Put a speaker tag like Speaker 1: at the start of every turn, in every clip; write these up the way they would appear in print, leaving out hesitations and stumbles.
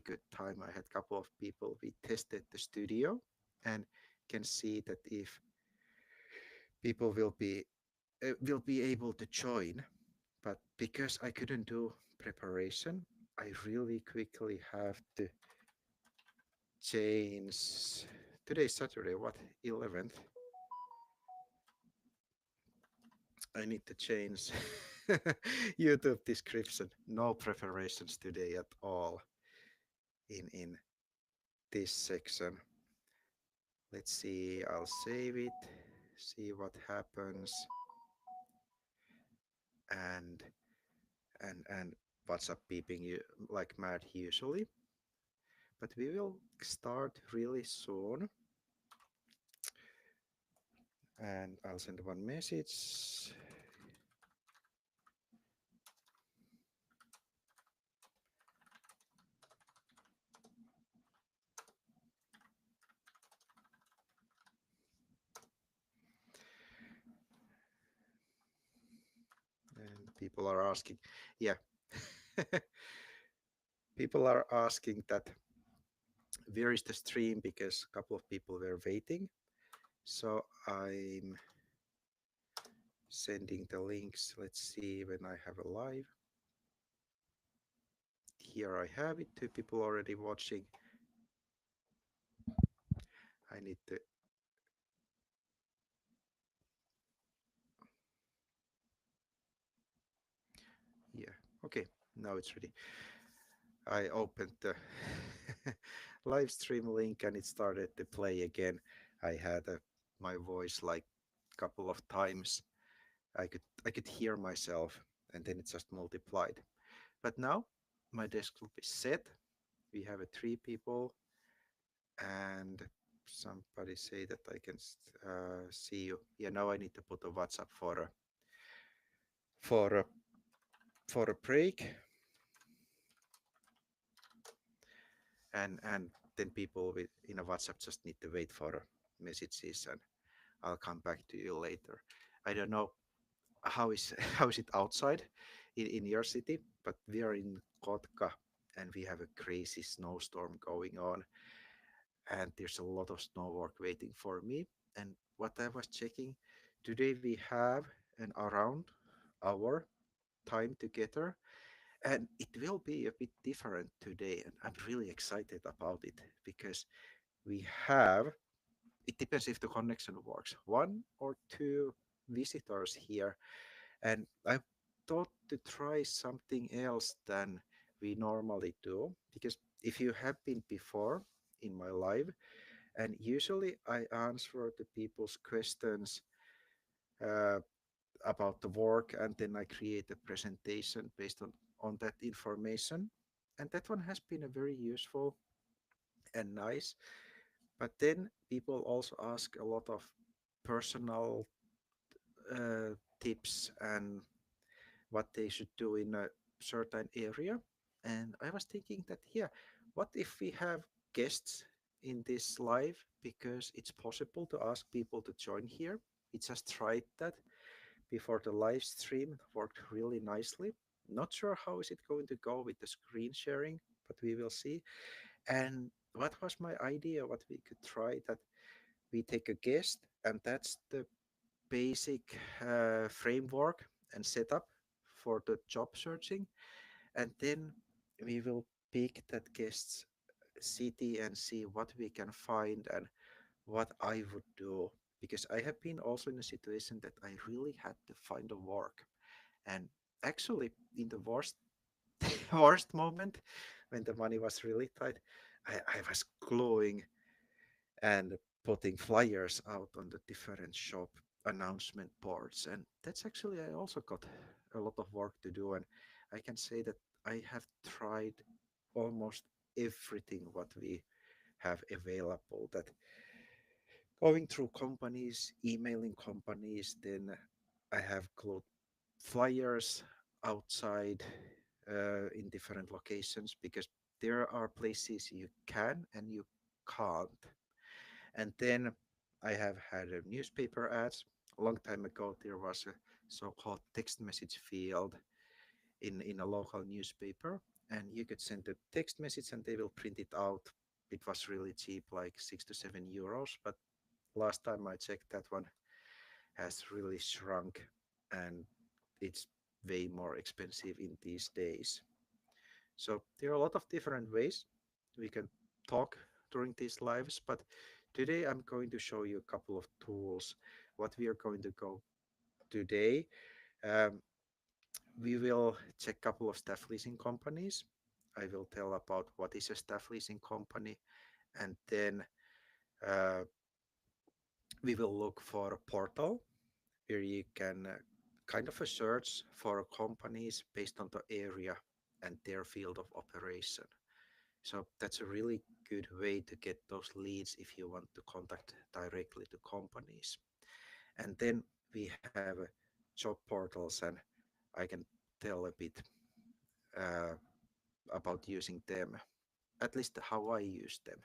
Speaker 1: good time. I had a couple of people. We tested the studio and can see that if people will be able to join. But because I couldn't do preparation, I really quickly have to change. Today's Saturday, what, 11th? I need to change YouTube description. No preparations today at all in this section. Let's see, I'll save it, see what happens, and and WhatsApp beeping you like mad usually. But we will start really soon. And I'll send one message. And people are asking, yeah, people are asking that where is the stream because a couple of people were waiting. So I'm sending the links. Let's see when I have a live. Here I have it. Two people already watching. I need to. Yeah. Okay. Now it's ready. I opened the live stream link and it started to play again. I had my voice like a couple of times. I could hear myself and then it just multiplied. But now my desktop is set. We have a 3 people and somebody say that I can see you. Yeah, now I need to put a WhatsApp for a for a break and then people with in a WhatsApp just need to wait for messages and I'll come back to you later. I don't know how is how is it outside in your city, but we are in Kotka and we have a crazy snowstorm going on and there's a lot of snow work waiting for me. And what I was checking today, we have an around hour time together and it will be a bit different today and I'm really excited about it because we have, it depends if the connection works, 1 or 2 visitors here. And I thought to try something else than we normally do because if you have been before in my live, and usually I answer the people's questions uh, about the work, and then I create a presentation based on that information. And that one has been a very useful and nice. But then people also ask a lot of personal tips and what they should do in a certain area. And I was thinking that, yeah, what if we have guests in this live because it's possible to ask people to join here. We just tried that before the live stream. It worked really nicely. Not sure how is it going to go with the screen sharing, but we will see. And what was my idea? What we could try that we take a guest, and that's the basic framework and setup for the job searching, and then we will pick that guest's city and see what we can find and what I would do because I have been also in a situation that I really had to find a work and actually in the worst worst moment when the money was really tight I was gluing and putting flyers out on the different shop announcement boards and that's actually I also got a lot of work to do and I can say that I have tried almost everything what we have available that going through companies, emailing companies, then I have glued flyers outside in different locations because there are places you can and you can't. And then I have had a newspaper ads. A long time ago, there was a so-called text message field in a local newspaper. and you could send a text message and they will print it out. It was really cheap, like 6 to 7 euros, but last time I checked, that one has really shrunk, and it's way more expensive in these days. So there are a lot of different ways we can talk during these lives, but today I'm going to show you a couple of tools. What we are going to go today, um, we will check a couple of staff leasing companies. I will tell about what is a staff leasing company, and then uh, we will look for a portal where you can kind of a search for companies based on the area and their field of operation. So that's a really good way to get those leads if you want to contact directly to companies. And then we have job portals, and I can tell a bit uh, about using them, at least how I use them.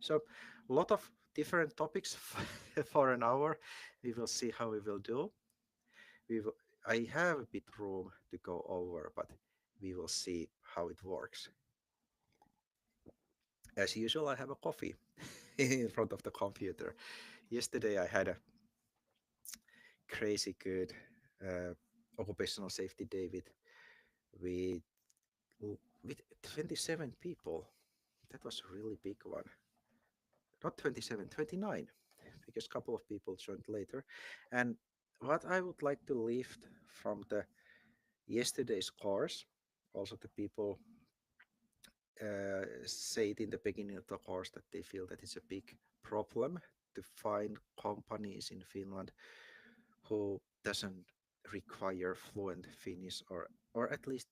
Speaker 1: So a lot of different topics for an hour. We will see how we will do. We will, I have a bit room to go over, but we will see how it works. As usual, I have a coffee in front of the computer. Yesterday, I had a crazy good uh, occupational safety day with with 27 people. That was a really big one. Not 27, 29, because a couple of people joined later. And what I would like to lift from the yesterday's course, also the people say it in the beginning of the course that they feel that it's a big problem to find companies in Finland who doesn't require fluent Finnish, or at least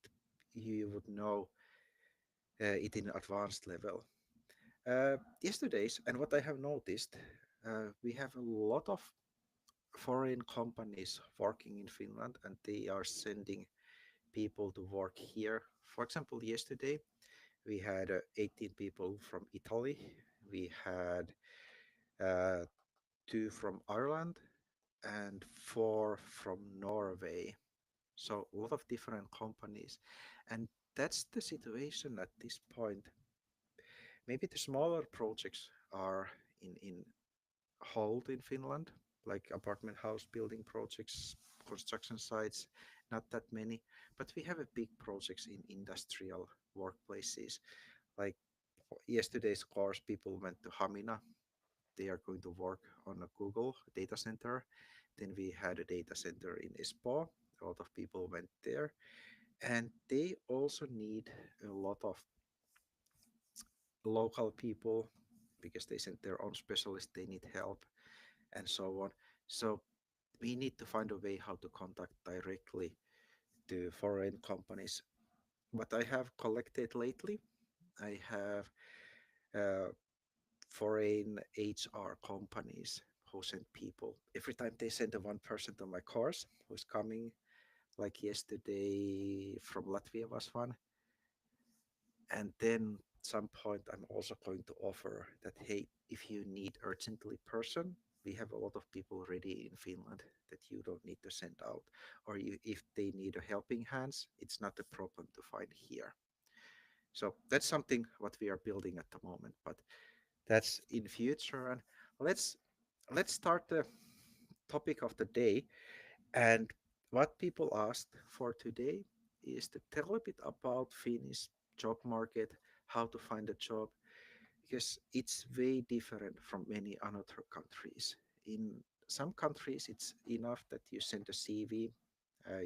Speaker 1: you would know it in advanced level. Yesterday's, and what I have noticed, we have a lot of foreign companies working in Finland, and they are sending people to work here. For example, yesterday we had 18 people from Italy. We had uh, two from Ireland and four from Norway. So a lot of different companies. And that's the situation at this point. Maybe the smaller projects are in hold in Finland, like apartment house building projects, construction sites, not that many. But we have a big projects in industrial workplaces. Like yesterday's course, people went to Hamina. They are going to work on a Google data center. Then we had a data center in Espoo. A lot of people went there. And they also need a lot of local people because they sent their own specialists, they need help, and so on. So we need to find a way how to contact directly to foreign companies. What I have collected lately, I have uh, foreign HR companies who send people. Every time they send a one person to my course who's coming, like yesterday from Latvia was one. And then some point I'm also going to offer that, hey, if you need urgently person, we have a lot of people ready in Finland that you don't need to send out. Or if they need a helping hands, it's not a problem to find here. So that's something what we are building at the moment, but that's in future. And let's let's start the topic of the day. And what people asked for today is to tell a bit about Finnish job market, how to find a job, because it's way different from many other countries. In some countries, it's enough that you send a CV,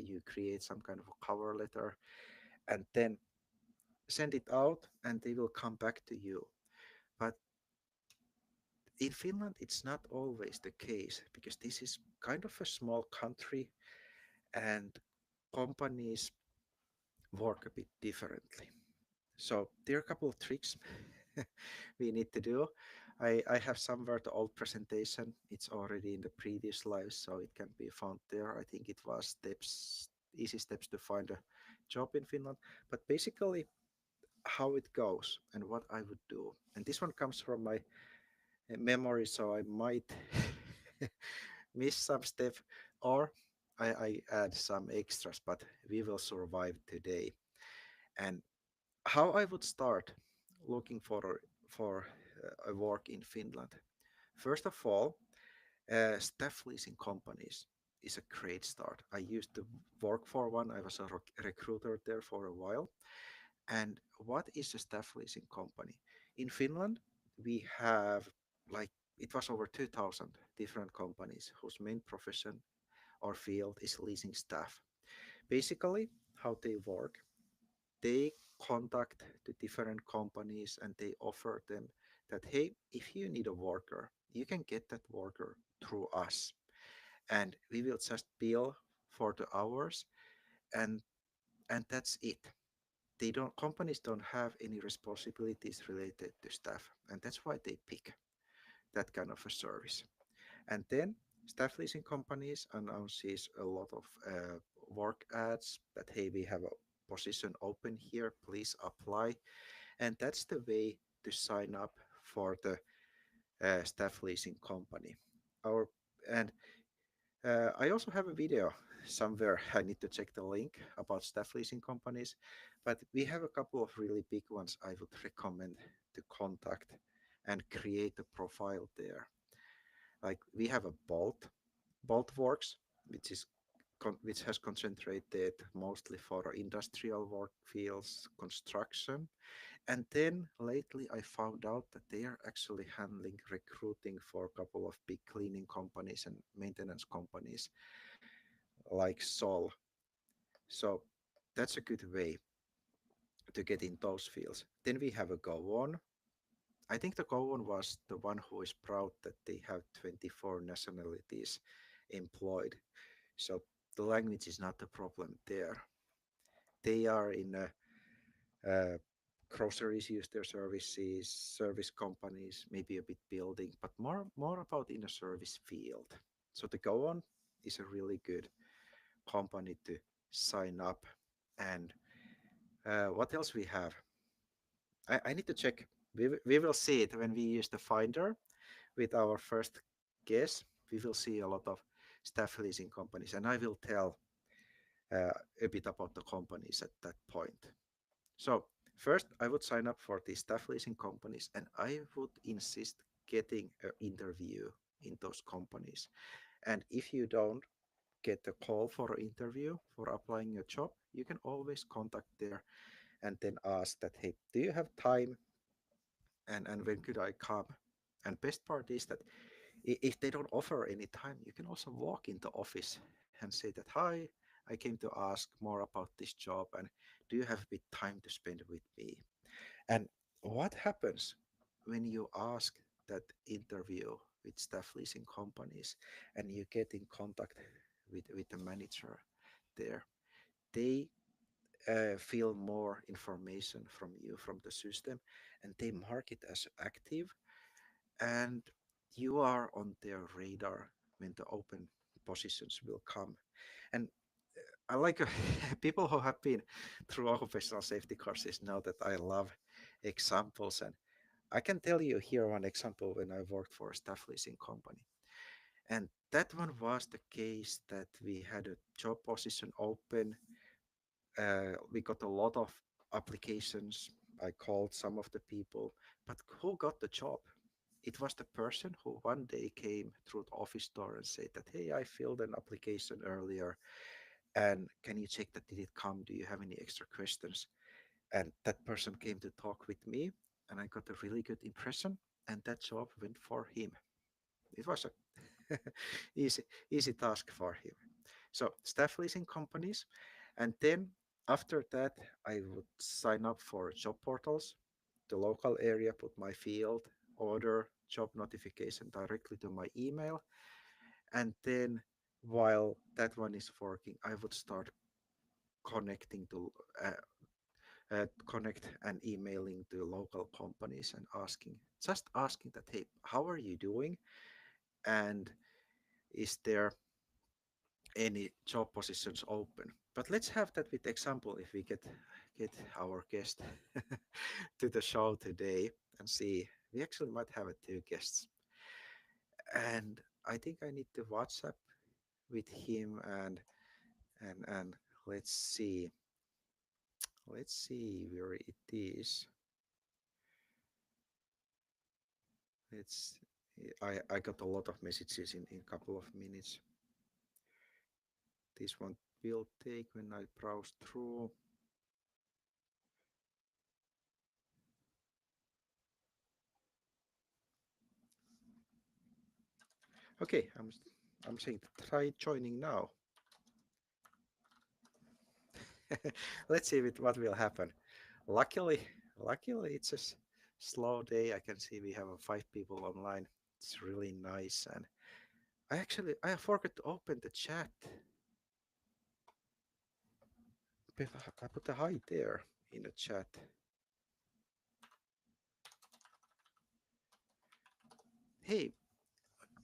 Speaker 1: you create some kind of a cover letter, and then send it out, and they will come back to you. But in Finland, it's not always the case because this is kind of a small country, and companies work a bit differently. So there are a couple of tricks we need to do. I have somewhere the old presentation. It's already in the previous live, so it can be found there. I think it was easy steps to find a job in Finland. But basically, how it goes and what I would do. And this one comes from my memory, so I might miss some step, or I add some extras, but we will survive today. And How I would start looking for a work in Finland. First of all, staff leasing companies is a great start. I used to work for one. I was a recruiter there for a while. And what is a staff leasing company? In Finland, we have like it was over 2,000 different companies whose main profession or field is leasing staff. Basically, how they work, they contact the different companies and they offer them that, hey, if you need a worker, you can get that worker through us and we will just bill for the hours, and that's it. They don't Companies don't have any responsibilities related to staff, and that's why they pick that kind of a service. And then staff leasing companies announces a lot of work ads that, hey, we have a position open here, please apply. And that's the way to sign up for the staff leasing company. Our and I also have a video somewhere. I need to check the link about staff leasing companies, but we have a couple of really big ones I would recommend to contact and create a profile there. Like we have a Bolt Works, which is which has concentrated mostly for industrial work fields, construction. And then lately I found out that they are actually handling recruiting for a couple of big cleaning companies and maintenance companies like Sol. So that's a good way to get in those fields. Then we have a Go On. I think the Go On was the one who is proud that they have 24 nationalities employed. So the language is not the problem there. They are in groceries use their services, service companies, maybe a bit building, but more about in a service field. So the Go On is a really good company to sign up. And what else we have? I need to check. We will see it when we use the Finder with our first guess. We will see a lot of staff leasing companies, and I will tell uh, a bit about the companies at that point. So first, I would sign up for the staff leasing companies, and I would insist getting an interview in those companies. And if you don't get a call for an interview for applying a job, you can always contact there and then ask that, hey, do you have time and when could I come? And best part is that if they don't offer any time, you can also walk in the office and say that, hi, I came to ask more about this job and do you have a bit time to spend with me? And what happens when you ask that interview with staff leasing companies and you get in contact with the manager there? They feel more information from you from the system and they mark it as active, and you are on their radar when the open positions will come. And I like people who have been through occupational safety courses know that I love examples, and I can tell you here one example when I worked for a staff leasing company. And that one was the case that we had a job position open. We got a lot of applications. I called some of the people, but who got the job? It was the person who one day came through the office door and said that, hey, I filled an application earlier and can you check that did it come? Do you have any extra questions? And that person came to talk with me and I got a really good impression and that job went for him. It was a easy task for him. So staff leasing companies. And then after that, I would sign up for job portals, the local area, put my field, order job notification directly to my email. And then while that one is working, I would start connecting to connect and emailing to local companies and just asking that, hey, how are you doing? And is there any job positions open? But let's have that with example if we get our guest to the show today and see. We actually might have two guests, and I think I need to WhatsApp with him and let's see Let's see where it is. It's I got a lot of messages in a couple of minutes. This one will take when I browse through. Okay, I'm saying try joining now. Let's see what will happen. Luckily, luckily it's a slow day. I can see we have 5 people online. It's really nice, and I forgot to open the chat. But I put a hi there in the chat. Hey,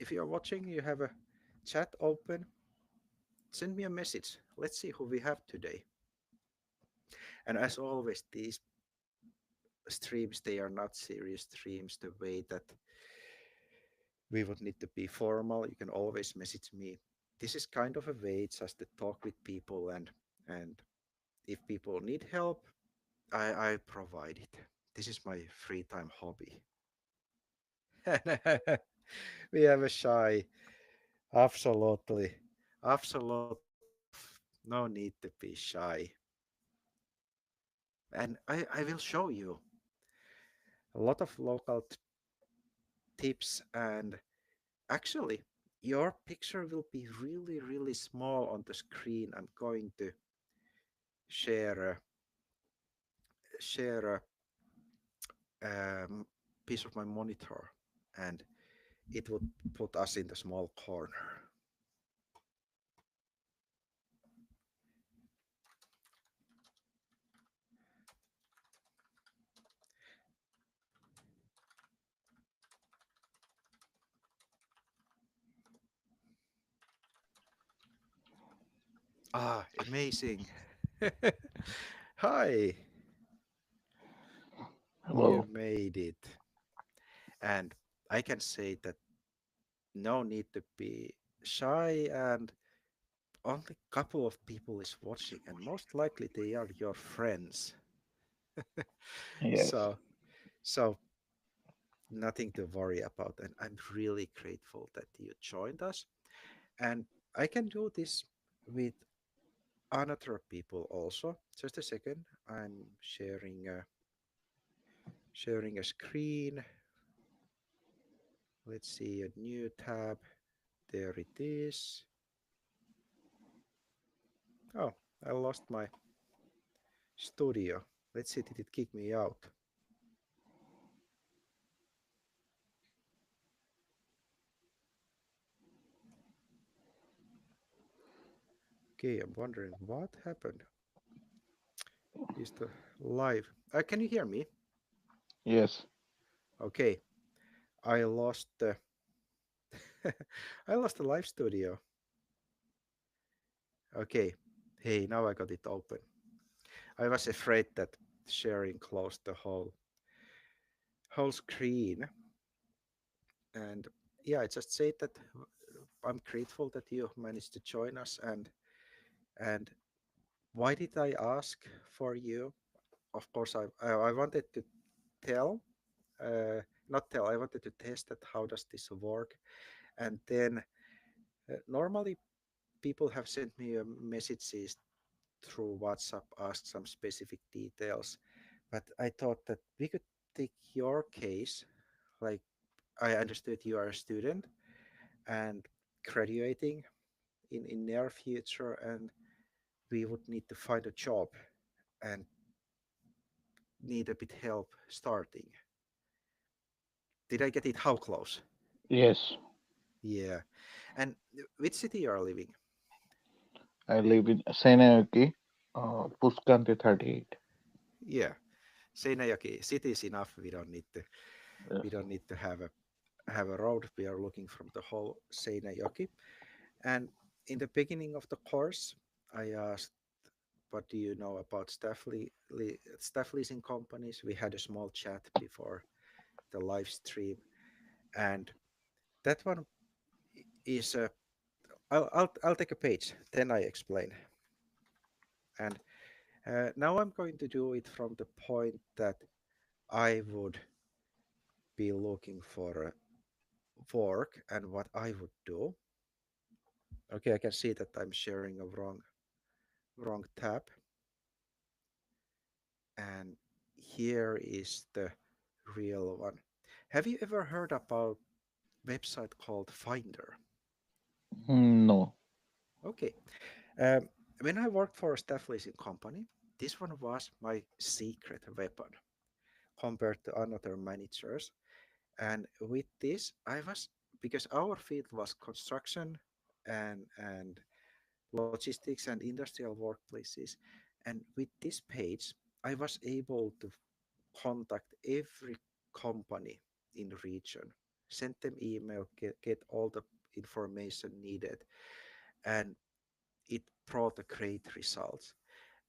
Speaker 1: if you're watching, you have a chat open. Send me a message. Let's see who we have today. And as always, these streams they are not serious streams the way that we would need to be formal. You can always message me. This is kind of a way just to talk with people, and if people need help, I provide it. This is my free time hobby. We have a shy. Absolutely. Absolutely enough. No need to be shy. And I will show you a lot of local tips. And actually, your picture will be really, really small on the screen. I'm going to share share a piece of my monitor, and it would put us in the small corner. Ah, amazing. Hi, you
Speaker 2: Hello.
Speaker 1: made it. And I can say that no need to be shy, and only couple of people is watching, and most likely they are your friends.
Speaker 2: Yes.
Speaker 1: So so nothing to worry about, and I'm really grateful that you joined us. And I can do this with another people also. Just a second, I'm sharing a screen. Let's see, a new tab. There it is. Oh, I lost my studio. Let's see, did it kick me out? Okay, I'm wondering what happened. Is the live? Can you hear me?
Speaker 2: Yes.
Speaker 1: Okay, I lost the I lost the live studio. Okay, hey, now I got it open. I was afraid that sharing closed the whole screen, and yeah, I just said that I'm grateful that you managed to join us, and why did I ask for you? Of course, I wanted to tell, uh, not tell. I wanted to test that how does this work, and then normally people have sent me messages through WhatsApp, ask some specific details, but I thought that we could take your case. Like I understood you are a student and graduating in near future, and we would need to find a job and need a bit help starting. Did I get it? How close?
Speaker 2: Yes.
Speaker 1: Yeah. And which city you are living?
Speaker 2: I live in Seinäjoki, Puskante 38.
Speaker 1: Yeah. Seinäjoki. City is enough. We
Speaker 2: Yes.
Speaker 1: don't need to have a road. We are looking from the whole Seinäjoki. And in the beginning of the course, I asked, what do you know about staff leasing companies? We had a small chat before the live stream, and that one is a. I'll take a page. Then I explain. And Now I'm going to do it from the point that I would be looking for a work and what I would do. Okay, I can see that I'm sharing a wrong tab, and here is the real one. Have you ever heard about website called Finder?
Speaker 2: No.
Speaker 1: Okay. Um, when I worked for a staff leasing company, this one was my secret weapon compared to another managers. And with this, I was because our field was construction and logistics and industrial workplaces. And with this page, I was able to contact every company in the region, send them email, get all the information needed, and it brought a great results.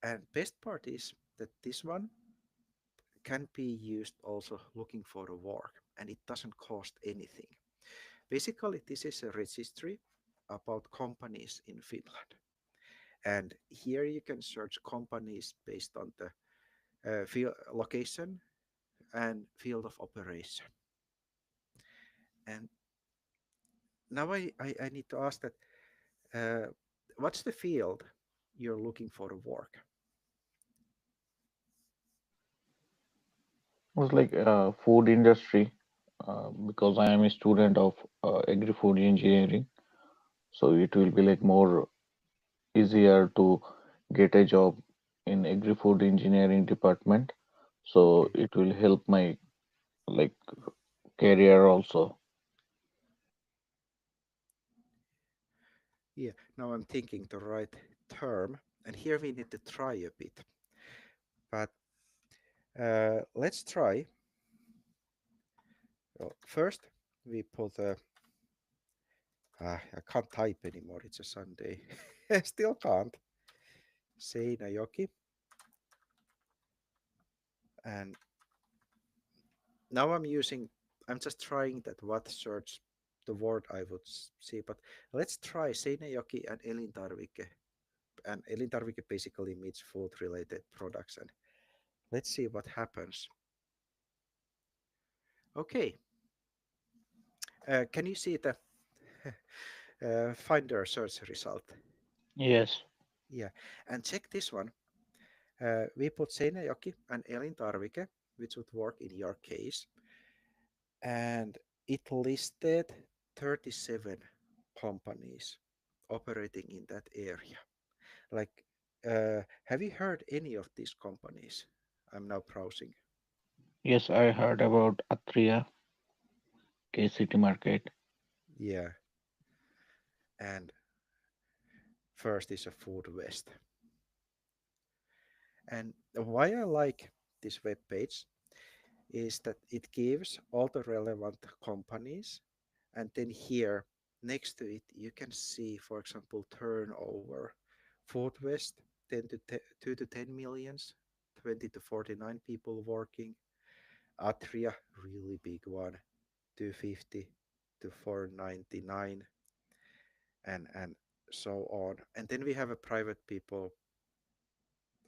Speaker 1: And best part is that this one can be used also looking for a work, and it doesn't cost anything. Basically, this is a registry about companies in Finland. And here you can search companies based on the field location and field of operation. And now I need to ask that uh, what's the field you're looking for a work?
Speaker 2: It was like food industry because I am a student of agri-food engineering. So it will be like more easier to get a job in agri-food engineering department. So
Speaker 1: Okay.
Speaker 2: it will help my like career also.
Speaker 1: Yeah, now I'm thinking the right term, and here we need to try a bit. But let's try. Well, first, we put a. I can't type anymore. It's a Sunday. I still can't. Seinäjoki. And now I'm just trying that what search the word I would see. But let's try Seinäjoki and elintarvike. And elintarvike basically means food related products. And let's see what happens. Okay. Can you see the Finder search result?
Speaker 2: Yes.
Speaker 1: Yeah. And check this one. We put Seinäjoki and elintarvike, which would work in your case. And it listed 37 companies operating in that area. Like, have you heard any of these companies? I'm now browsing.
Speaker 2: Yes, I heard about Atria, K City Market.
Speaker 1: Yeah, and first is a Food West. And why I like this web page is that it gives all the relevant companies, and then here next to it you can see, for example, turnover. Food West 2 to 10 millions, 20 to 49 people working. Atria, really big one, 250 to 499, and so on. And then we have a private people.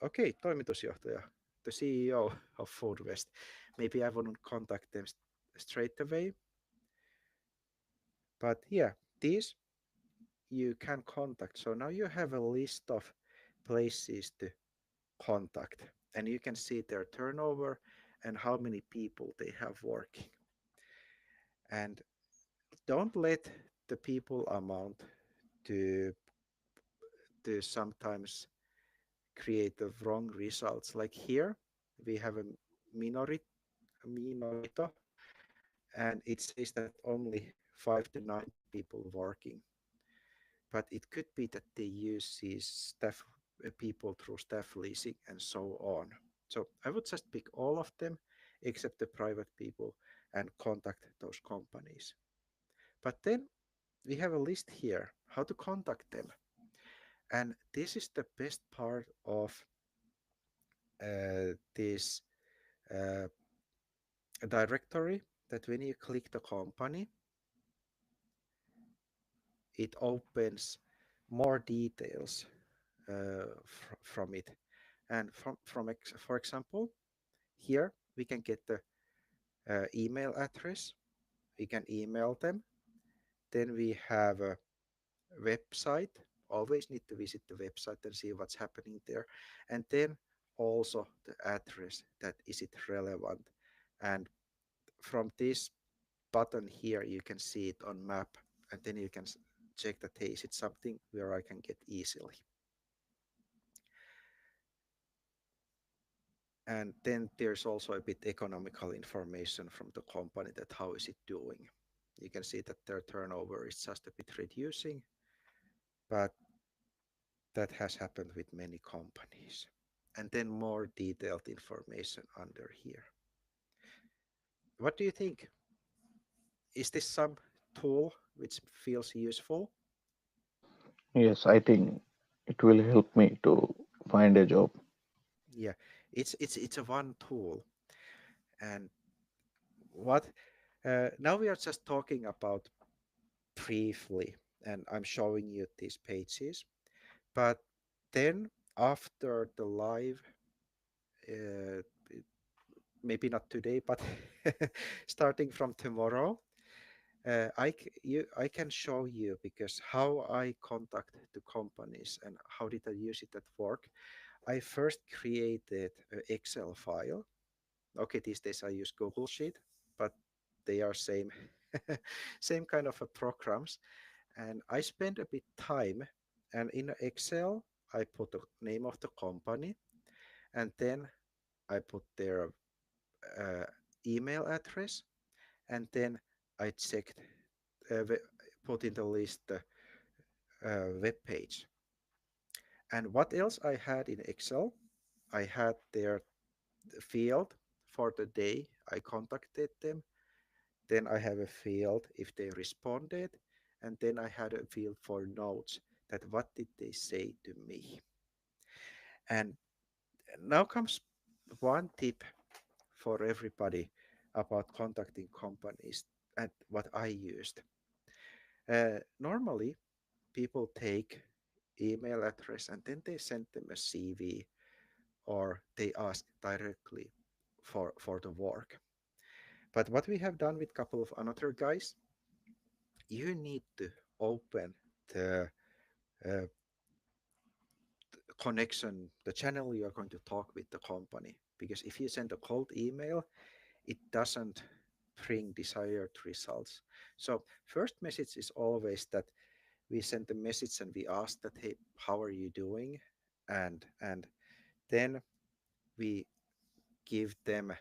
Speaker 1: Okay, toimitusjohtaja, the CEO of Food West. Maybe I wouldn't contact them straight away, but yeah, these you can contact. So now you have a list of places to contact, and you can see their turnover and how many people they have working. And don't let the people amount to sometimes create the wrong results. Like here, we have a minorito, and it says that only 5 to 9 people working. But it could be that they use these staff people through staff leasing and so on. So I would just pick all of them except the private people and contact those companies. But then we have a list here how to contact them. And this is the best part of this uh, directory, that when you click the company, it opens more details from it. And for example, here we can get the email address. We can email them. Then we have a website. Always need to visit the website and see what's happening there. And then also the address, that is it relevant. And from this button here, you can see it on map, and then you can check that, hey, is it something where I can get easily. And then there's also a bit economical information from the company, that how is it doing. You can see that their turnover is just a bit reducing, but that has happened with many companies. And then more detailed information under here. What do you think? Is this some tool which feels useful?
Speaker 2: Yes, I think it will help me to find a job.
Speaker 1: Yeah, it's a one tool. And what now we are just talking about briefly, and I'm showing you these pages. But then after the live, uh, maybe not today, but starting from tomorrow, I can show you, because how I contact the companies and how did I use it at work. I first created an Excel file. Okay, these days I use Google Sheet, but they are same same kind of a programs. And I spent a bit time, and in Excel I put the name of the company, and then I put their uh, email address, and then I checked, put in the list the web page. And what else I had in Excel? I had their field for the day I contacted them. Then I have a field if they responded, and then I had a field for notes, that what did they say to me. And now comes one tip for everybody about contacting companies, and what I used. Normally, people take email address and then they send them a CV, or they ask directly for the work. But what we have done with a couple of another guys, you need to open the uh, connection, the channel you are going to talk with the company. Because if you send a cold email, it doesn't bring desired results. So first message is always that we send the message and we ask that, hey, how are you doing? And then we give them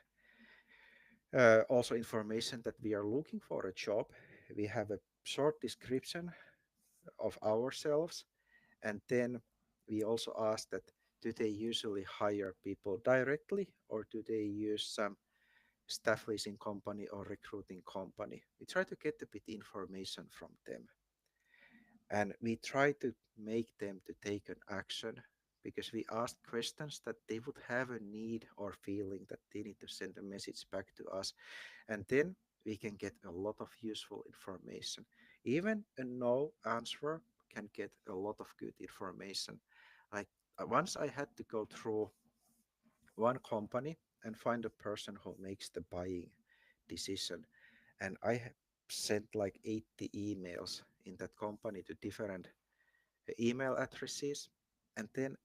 Speaker 1: also information that we are looking for a job. We have a short description of ourselves, and then we also ask that, do they usually hire people directly, or do they use some staff leasing company or recruiting company? We try to get a bit information from them, and we try to make them to take an action, because we ask questions that they would have a need or feeling that they need to send a message back to us, and then we can get a lot of useful information. Even a no answer can get a lot of good information. Like once I had to go through one company and find a person who makes the buying decision, and sent like 80 emails in that company to different email addresses. And then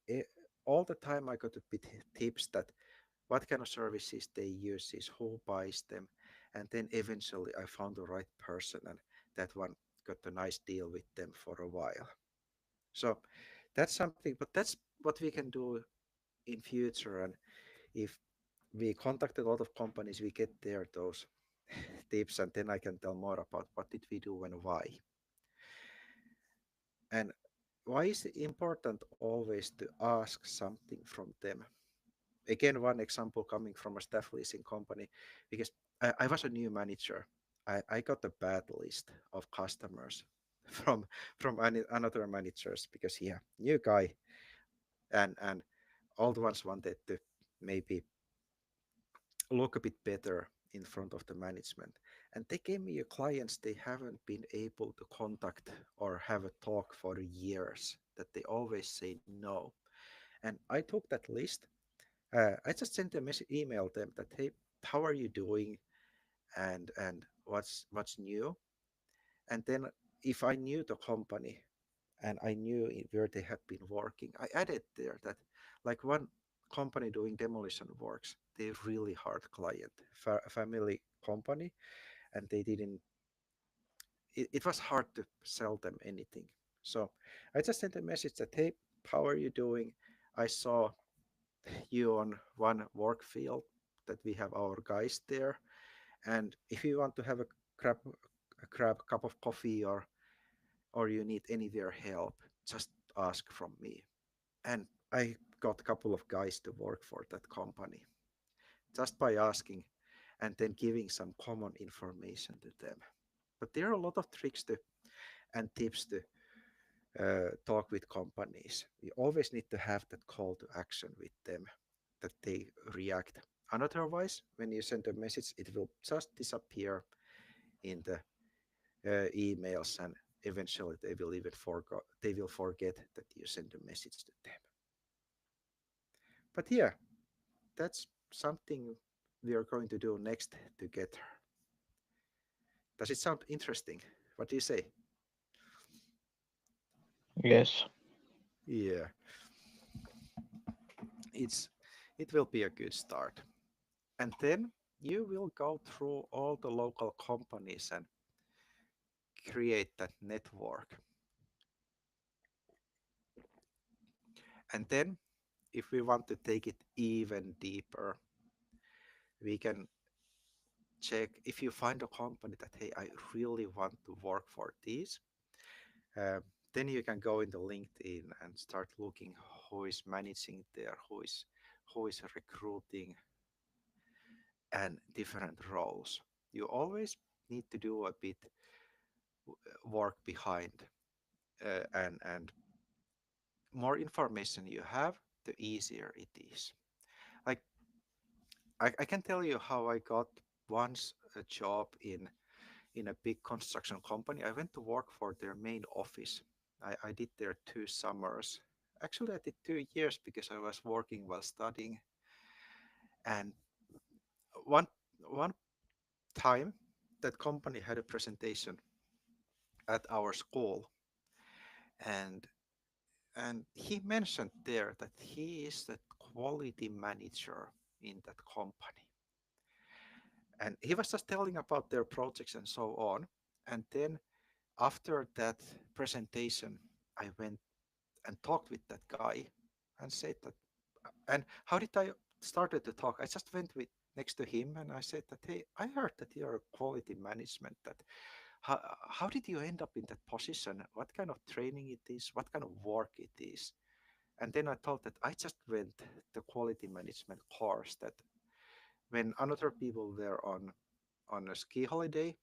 Speaker 1: all the time I got a bit tips that what kind of services they use, is who buys them. And then eventually I found the right person, and that one got a nice deal with them for a while. So that's something, but that's what we can do in future. And if we contact a lot of companies, we get there those tips, and then I can tell more about what did we do and why. And why is it important always to ask something from them? Again, one example coming from a staff leasing company, because I was a new manager. I got a bad list of customers from another managers, because yeah, new guy, and old ones wanted to maybe look a bit better in front of the management. And they gave me a clients they haven't been able to contact or have a talk for years, that they always say no. And I took that list. I just sent a message, email them that, hey, how are you doing, and what's new. And then if I knew the company and I knew where they had been working, I added there that, like, one company doing demolition works, they're really hard client, family company, and they didn't. It was hard to sell them anything. So I just sent a message that, hey, how are you doing? I saw you on one work field that we have our guys there, and if you want to have grab grab cup of coffee, or you need anywhere help, just ask from me. And I got a couple of guys to work for that company just by asking and then giving some common information to them. But there are a lot of tricks to and tips to talk with companies. We always need to have that call to action with them, that they react. And otherwise, when you send a message, it will just disappear in the emails, and eventually they will forget that you sent a message to them. But yeah, that's something we are going to do next together. Does it sound interesting? What do you say?
Speaker 2: Yes.
Speaker 1: Yeah, it's it will be a good start. And then you will go through all the local companies and create that network. And then if we want to take it even deeper, we can check if you find a company that, hey, I really want to work for these. uh, then you can go into LinkedIn and start looking who is managing there, who is recruiting, and different roles. You always need to do a bit work behind, and more information you have, the easier it is. Like, I can tell you how I got once a job in a big construction company. I went to work for their main office. I did there 2 summers. Actually, I did 2 years because I was working while studying. And one one time, that company had a presentation at our school, and he mentioned there that he is the quality manager in that company. And he was just telling about their projects and so on. And then after that presentation, I went and talked with that guy and said that. And how did I started to talk? I just went with next to him and I said that, hey, I heard that you're a quality management. That how, how did you end up in that position? What kind of training it is? What kind of work it is? And then I thought that I just went the quality management course, that when another people were on a ski holiday,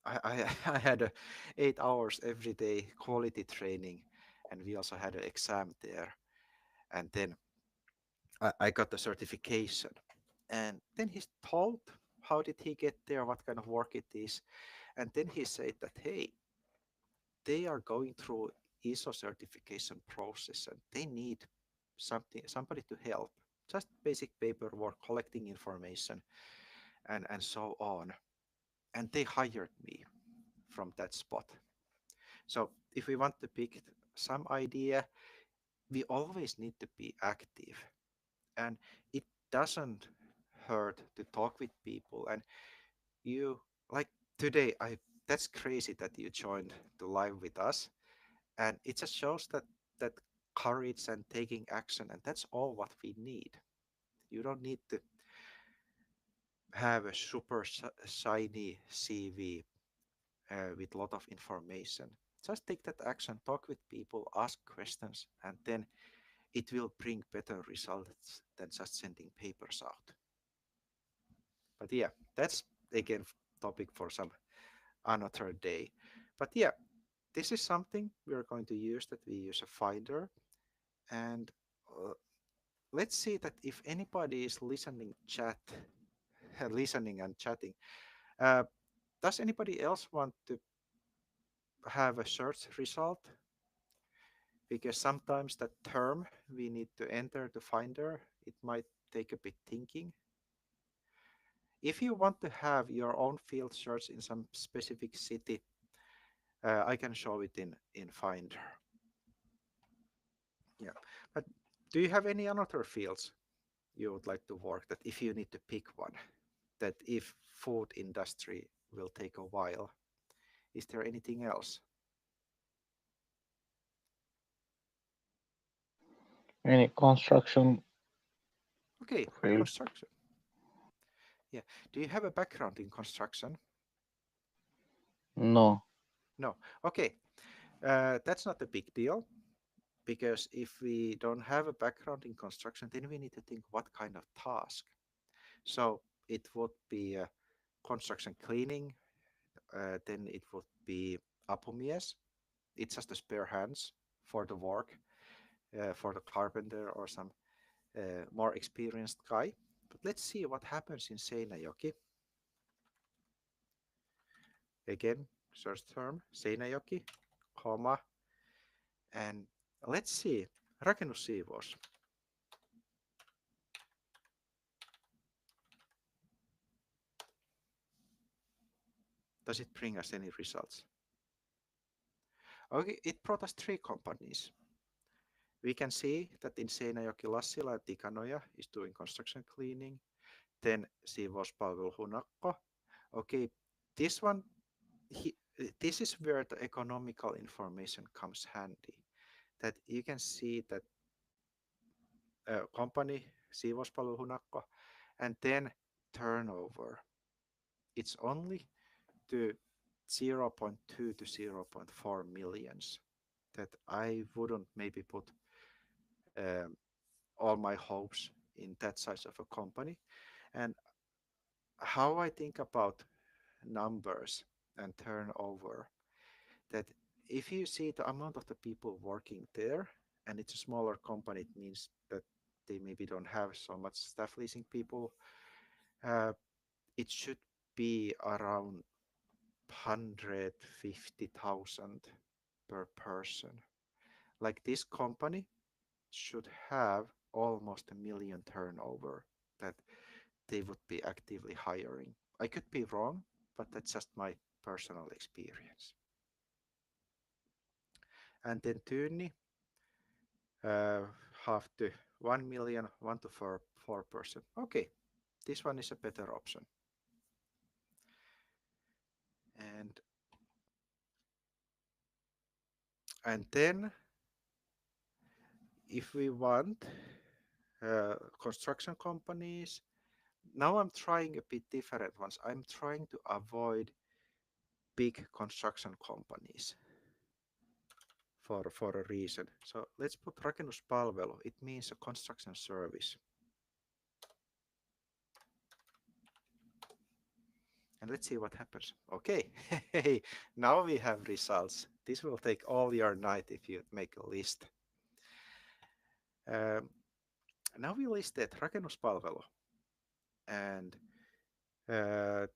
Speaker 1: I had 8 hours every day quality training, and we also had an exam there. And then I got the certification. And then he told how did he get there, what kind of work it is. And then he said that, hey, they are going through ISO certification process and they need somebody to help. Just basic paperwork, collecting information, and so on. And they hired me from that spot. So if we want to pick some idea, we always need to be active. And it doesn't hurt to talk with people. And you, like today, I that's crazy that you joined the live with us. And it just shows that courage and taking action, and that's all what we need. You don't need to have a super shiny CV with a lot of information. Just take that action, talk with people, ask questions, and then it will bring better results than just sending papers out. But yeah, that's again topic for some another day. But yeah, this is something we are going to use, that we use a finder. And uh, let's see that if anybody is listening chat, listening and chatting, uh, does anybody else want to have a search result? because sometimes that term we need to enter the finder, it might take a bit thinking. If you want to have your own field search in some specific city, I can show it in Finder. Yeah, but do you have any other fields you would like to work that if you need to pick one, that if food industry will take a while, is there anything else?
Speaker 2: Any construction
Speaker 1: Okay,
Speaker 2: field?
Speaker 1: construction. Yeah. Do you have a background in construction?
Speaker 2: No.
Speaker 1: No. Okay. That's not a big deal because if we don't have a background in construction, then we need to think what kind of task. So it would be construction cleaning, then it would be apumies. It's just the spare hands for the work, for the carpenter or some more experienced guy. But let's see what happens in Seinäjoki. Again, search term Seinäjoki, comma, and let's see, rakennussiivous. Does it bring us any results? Okay, it brought us three companies. We can see that in Seinäjoki, Lassila and Tikanoja is doing construction cleaning. Then Siivouspalvelu Hunakko. Okay, this one, he, this is where the economical information comes handy. That you can see that company Siivouspalvelu Hunakko, and then turnover. It's only to zero point 0.2 to zero point 0.4 millions. That I wouldn't maybe put um, all my hopes in that size of a company. And how I think about numbers and turnover, that if you see the amount of the people working there and it's a smaller company, it means that they maybe don't have so much staff leasing people. Uh, it should be around 150,000 per person. Like this company should have almost a million turnover that they would be actively hiring. I could be wrong, but that's just my personal experience. And then Tyyni, uh, half to 1 million, 1 to 4%. Okay, this one is a better option. And then if we want construction companies, now I'm trying a bit different ones. I'm trying to avoid big construction companies for a reason. So let's put rakennuspalvelu. It means a construction service. And let's see what happens. Okay, now we have results. This will take all your night if you make a list. Um, now we listed rakennuspalvelu and uh,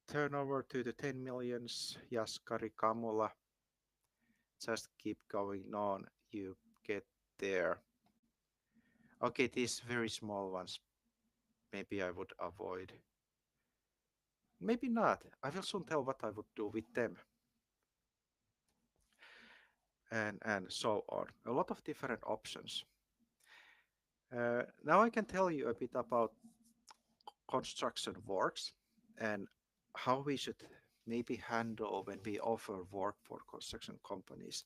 Speaker 1: turnover to the 10 millions, Jaskari, Kamula. Just keep going on, you get there. Okay, these very small ones, maybe I would avoid. Maybe not. I will soon tell what I would do with them. And so on. A lot of different options. Now I can tell you a bit about construction works and how we should maybe handle when we offer work for construction companies.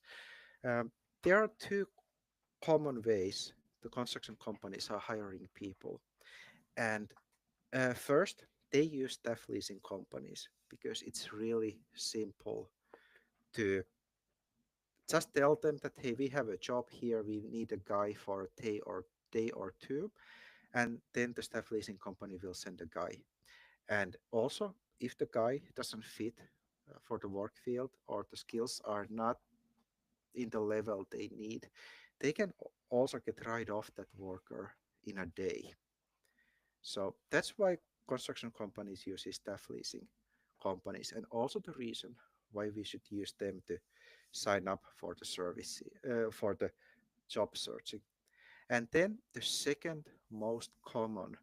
Speaker 1: Um, there are two common ways the construction companies are hiring people. And first, they use staff leasing companies because it's really simple to just tell them that, hey, we have a job here, we need a guy for a day or two, and then the staff leasing company will send a guy. And also, if the guy doesn't fit for the work field or the skills are not in the level they need, they can also get rid of that worker in a day. So that's why construction companies use staff leasing companies, and also the reason why we should use them to sign up for the service for the job searching. And then the second most common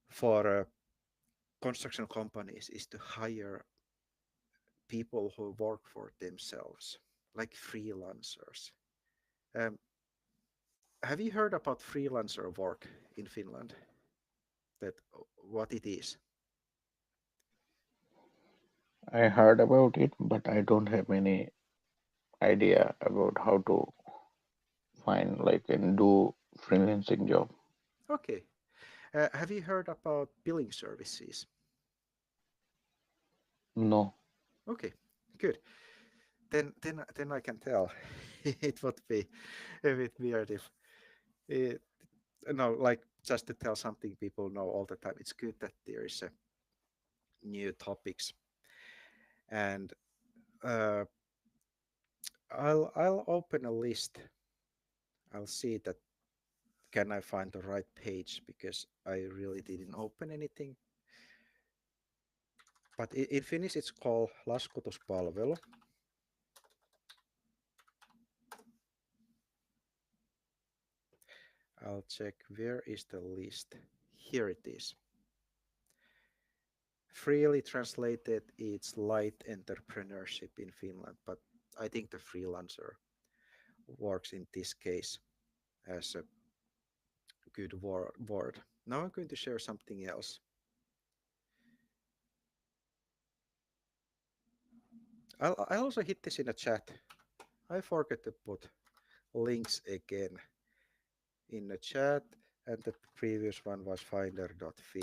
Speaker 1: for construction companies is to hire people who work for themselves, like freelancers. Um, have you heard about freelancer work in Finland? That what it is?
Speaker 2: I heard about it, but I don't have any idea about how to find like and do freelancing job.
Speaker 1: Okay. Have you heard about billing services?
Speaker 2: No,
Speaker 1: Okay, good. Then I can tell. It would be a bit weird if it, no, like just to tell something people know all the time. It's good that there is a new topics, and uh, I'll open a list. I'll see that can I find the right page because I really didn't open anything. But in Finnish it's called laskutuspalvelu. I'll check where is the list. Here it is. Freely translated, it's light entrepreneurship in Finland, but I think the freelancer works in this case as a good word. Now I'm going to share something else. I'll also hit this in a chat. I forgot to put links again in the chat, and the previous one was finder.fi.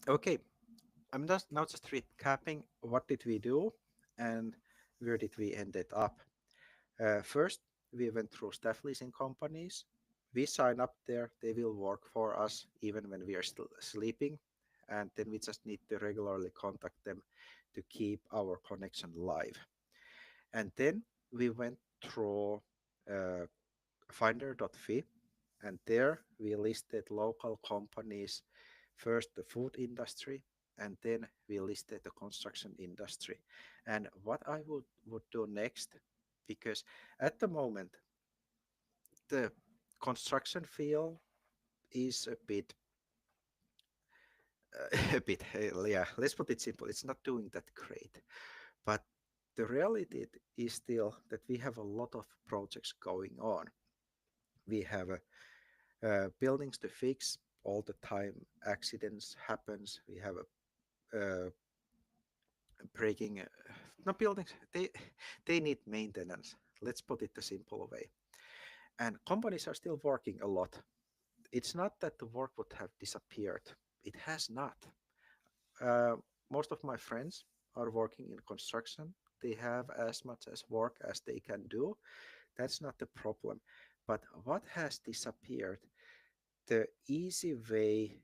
Speaker 1: Okay, I'm just now just recapping what did we do and where did we ended up. First, we went through staff leasing companies. We sign up there, they will work for us even when we are still sleeping. And then we just need to regularly contact them to keep our connection live. And then we went through uh, finder.fi, and there we listed local companies, first the food industry, and then we listed the construction industry. And what I would do next, because at the moment the construction field is a bit a bit yeah, let's put it simple, it's not doing that great, but the reality is still that we have a lot of projects going on. We have buildings to fix all the time, accidents happens, we have a breaking no buildings, they need maintenance, let's put it the simple way, and companies are still working a lot. It's not that the work would have disappeared, it has not. uh, Most of my friends are working in construction, they have as much as work as they can do, that's not the problem. But what has disappeared, the easy way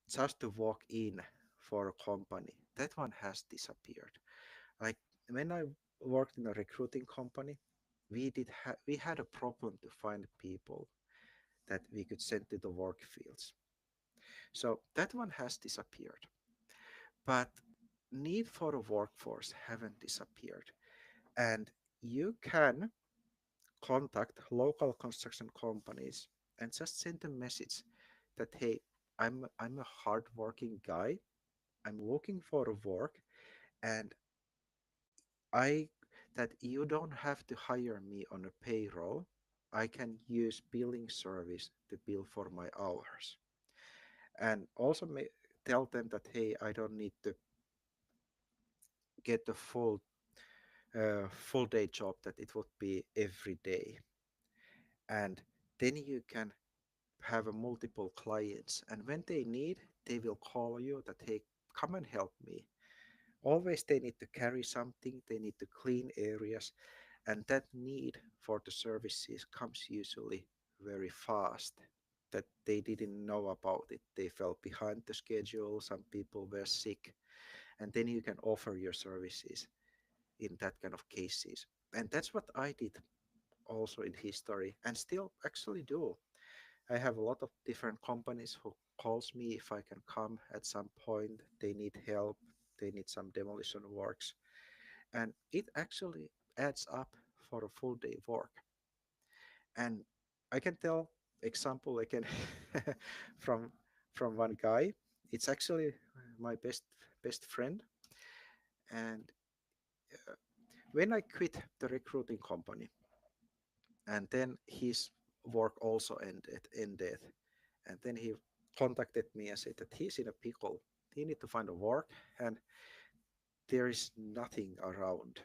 Speaker 1: just to walk in for a company, that one has disappeared. Like when I worked in a recruiting company, we had a problem to find people that we could send to the work fields, so that one has disappeared. But need for a workforce haven't disappeared, and you can contact local construction companies and just send a message that hey, I'm a hardworking guy, I'm looking for a work, and I that you don't have to hire me on a payroll. I can use billing service to bill for my hours. And also tell them that hey, I don't need to get the full day job, that it would be every day. And then you can have a multiple clients, and when they need, they will call you that hey, come and help me. Always they need to carry something, they need to clean areas, and that need for the services comes usually very fast, that they didn't know about it, they fell behind the schedule, some people were sick, and then you can offer your services in that kind of cases. And that's what I did also in history and still actually do. I have a lot of different companies who calls me if I can come at some point, they need help. they need some demolition works, and it actually adds up for a full day work. And I can tell example again from from one guy. It's actually my best friend, and when I quit the recruiting company, and then his work also ended, and then he contacted me and said that he's in a pickle. He need to find a work, and there is nothing around.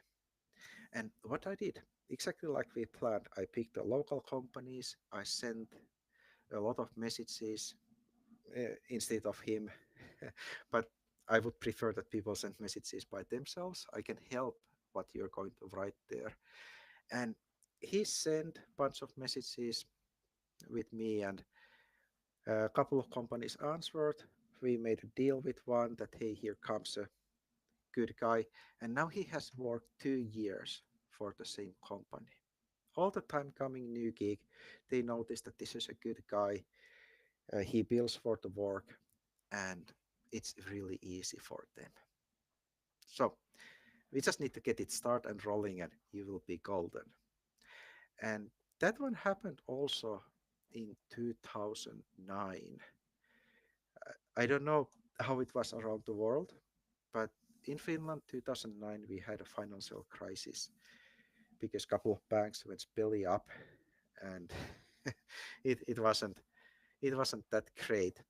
Speaker 1: And what I did, exactly like we planned, I picked the local companies. I sent a lot of messages instead of him, but I would prefer that people send messages by themselves. I can help what you're going to write there. And he sent a bunch of messages with me, and a couple of companies answered. We made a deal with one that, hey, here comes a good guy. And now he has worked 2 years for the same company. All the time coming new gig, they notice that this is a good guy. He bills for the work, and it's really easy for them. So we just need to get it started and rolling, and you will be golden. And that one happened also in 2009. I don't know how it was around the world, but in Finland, 2009, we had a financial crisis because a couple of banks went belly up, and it wasn't that great.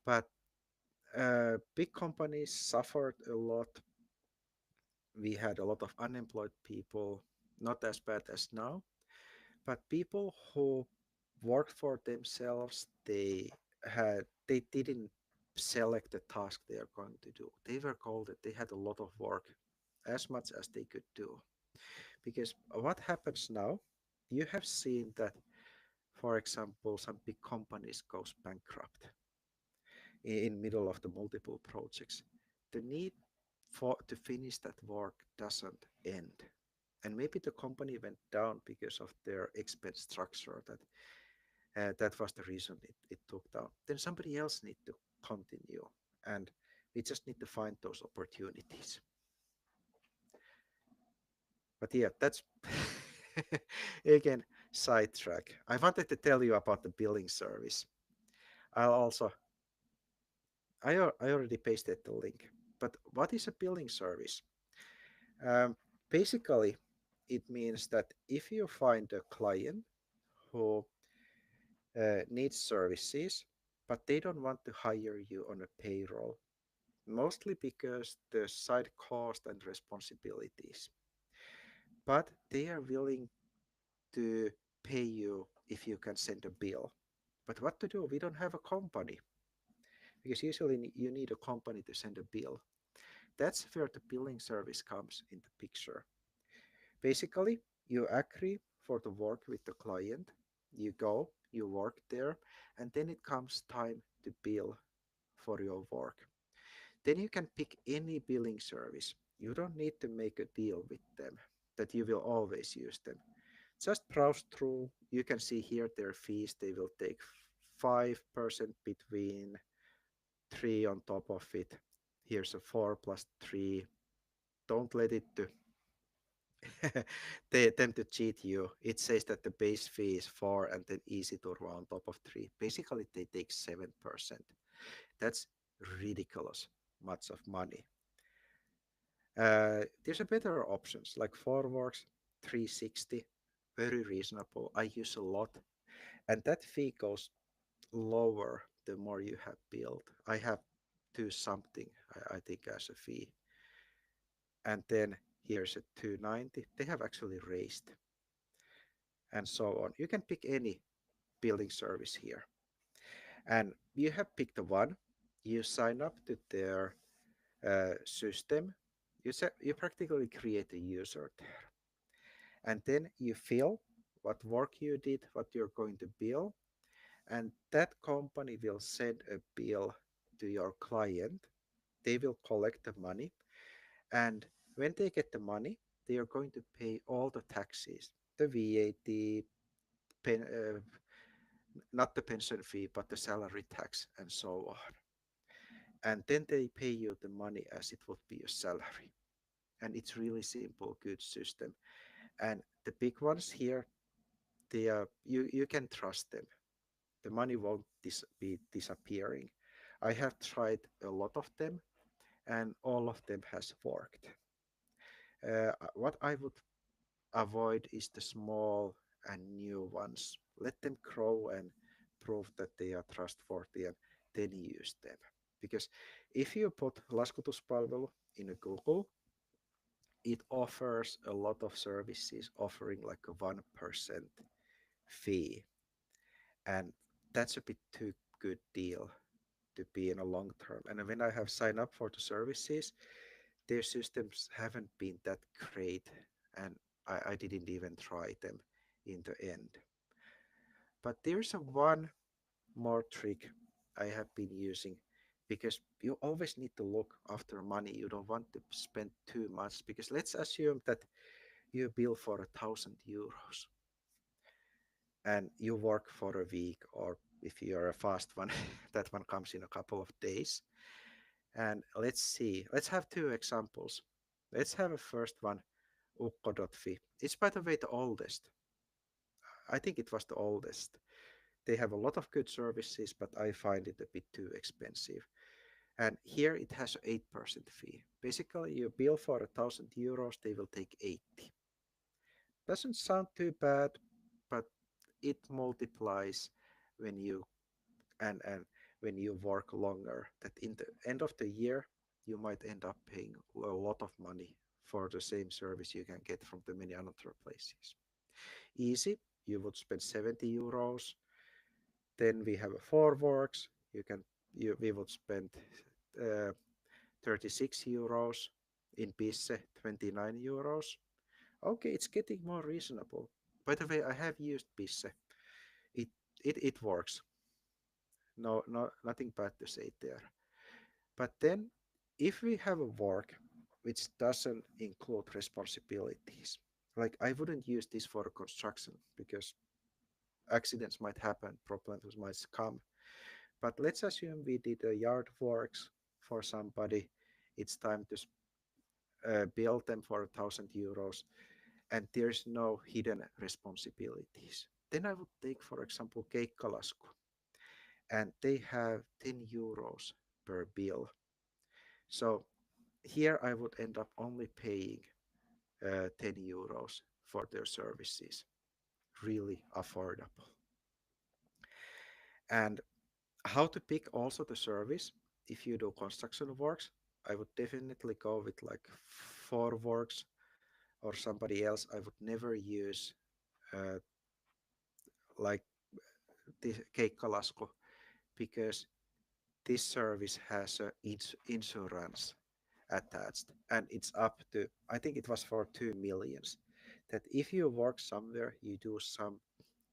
Speaker 1: But big companies suffered a lot. We had a lot of unemployed people, not as bad as now, but people who worked for themselves, they didn't select the task they are going to do. They were called it. They had a lot of work, as much as they could do. Because what happens now, you have seen that, for example, some big companies goes bankrupt in middle of the multiple projects. The need for to finish that work doesn't end. And maybe the company went down because of their expense structure, that was the reason it took down. Then somebody else need to continue, and we just need to find those opportunities. But yeah, that's again sidetrack. I wanted to tell you about the billing service. I'll also I already pasted the link. But what is a billing service? Um, Basically, it means that if you find a client who needs services, but they don't want to hire you on a payroll, mostly because the side cost and responsibilities. But they are willing to pay you if you can send a bill. But what to do? We don't have a company because usually you need a company to send a bill. That's where the billing service comes in the picture. Basically, you agree for the work with the client, you go, you work there, and then it comes time to bill for your work. Then you can pick any billing service. You don't need to make a deal with them that you will always use them. Just browse through. You can see here their fees. They will take 5% between 3 on top of it. Here's a 4 plus 3. Don't let it to they attempt to cheat you. It says that the base fee is 4 and then easy to round on top of 3. Basically, they take 7%. That's ridiculous much of money. There's a better options like Forworks 360, very reasonable. I use a lot, and that fee goes lower the more you have built. I have two something, I think, as a fee, and then here's a 290. They have actually raised, and so on. You can pick any building service here, and you have picked the one. You sign up to their system. You practically create a user there, and then you fill what work you did, what you're going to bill, and that company will send a bill to your client. They will collect the money, and when they get the money, they are going to pay all the taxes, the VAT, not the pension fee, but the salary tax, and so on. and then they pay you the money as it would be a salary. And it's really simple, good system. And the big ones here, they are you can trust them. The money won't be disappearing. I have tried a lot of them, and all of them has worked. What I would avoid is the small and new ones. Let them grow and prove that they are trustworthy, and then use them. Because if you put laskutuspalvelu in a Google, it offers a lot of services offering like a 1% fee. And that's a bit too good deal to be in a long term. And when I have signed up for the services, their systems haven't been that great. And I didn't even try them in the end. But there's a one more trick I have been using, because you always need to look after money. You don't want to spend too much, because let's assume that you bill for 1,000 euros and you work for a week, or if you're a fast one, that one comes in a couple of days. And let's see, let's have two examples. Let's have a first one, ukko.fi. It's, by the way, the oldest. I think it was the oldest. They have a lot of good services, but I find it a bit too expensive. And here it has an 8% fee. Basically, you bill for 1,000 euros, they will take 80. Doesn't sound too bad, but it multiplies when you and when you work longer. That in the end of the year, you might end up paying a lot of money for the same service you can get from the many other places. Easy, you would spend 70 euros. Then we have a four works. We would spend uh, 36 euros. In Pisse, 29 euros. Okay, it's getting more reasonable. By the way, I have used Pisse. It it works. No, nothing bad to say there. But then, if we have a work which doesn't include responsibilities, like I wouldn't use this for construction because accidents might happen, problems might come. But let's assume we did a yard works for somebody. It's time to bill them for 1,000 euros, and there's no hidden responsibilities. Then I would take, for example, keikkalasku, and they have 10 euros per bill. So here I would end up only paying 10 euros for their services. Really affordable. And how to pick also the service if you do construction works? I would definitely go with like four works or somebody else. I would never use uh, like the keikkalasku, because this service has a insurance attached, and it's up to, I think it was for 2 millions, that if you work somewhere, you do some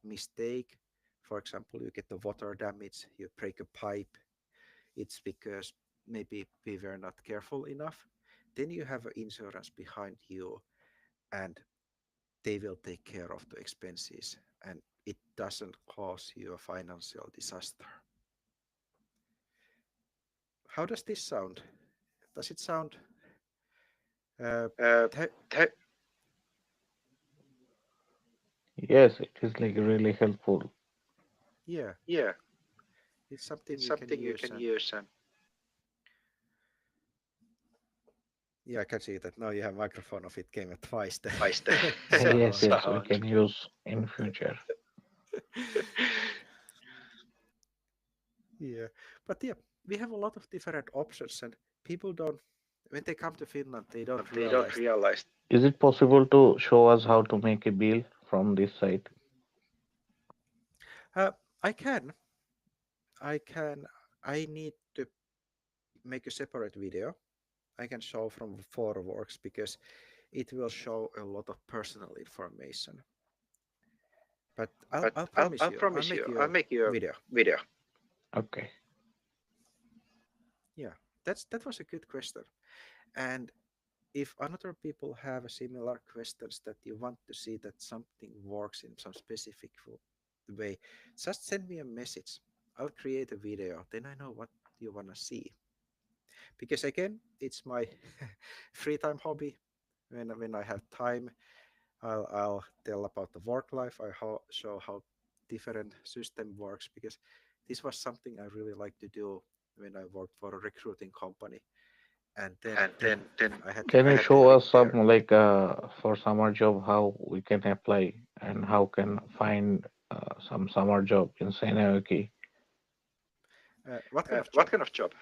Speaker 1: mistake, for example, you get the water damage, you break a pipe, it's because maybe we were not careful enough, then you have an insurance behind you, and they will take care of the expenses, and it doesn't cause you a financial disaster. How does this sound? Does it sound uh, th-
Speaker 2: Yes, it is like really helpful.
Speaker 1: yeah,
Speaker 3: Yeah,
Speaker 1: it's something
Speaker 3: it's
Speaker 1: you can
Speaker 3: something you
Speaker 1: use.
Speaker 3: can
Speaker 1: And
Speaker 3: use and
Speaker 1: yeah, I can see that now you have microphone of it came at twice the
Speaker 3: twice the
Speaker 2: Yes,
Speaker 1: sound.
Speaker 2: yes, we
Speaker 3: sound.
Speaker 2: can use in future.
Speaker 1: Yeah, but yeah, we have a lot of different options, and people don't, when they come to Finland, they don't
Speaker 3: They don't
Speaker 1: realize.
Speaker 3: realize.
Speaker 2: Is it possible to show us how to make a bill from this site?
Speaker 1: Uh, I can, I can, I need to make a separate video. I can show from Forworks because it will show a lot of personal information. But
Speaker 3: But
Speaker 1: I'll
Speaker 3: I'll
Speaker 1: promise
Speaker 3: I'll
Speaker 1: you, I'll
Speaker 3: promise
Speaker 1: make
Speaker 3: you,
Speaker 1: you
Speaker 3: I'll
Speaker 1: a
Speaker 3: make you a
Speaker 1: video.
Speaker 3: video.
Speaker 2: Okay.
Speaker 1: Yeah, that was a good question. And if another people have a similar questions that you want to see that something works in some specific way, just send me a message. I'll create a video. Then I know what you want to see. because again, it's my free time hobby. When I have time, I'll tell about the work life. Show how different system works, because this was something I really like to do when I worked for a recruiting company. And then I had to
Speaker 2: Can you show
Speaker 1: compare.
Speaker 2: us some like for summer job how we can apply and how can find some summer job in Sainayoki?
Speaker 1: What kind of
Speaker 3: What
Speaker 1: job?
Speaker 3: kind of job?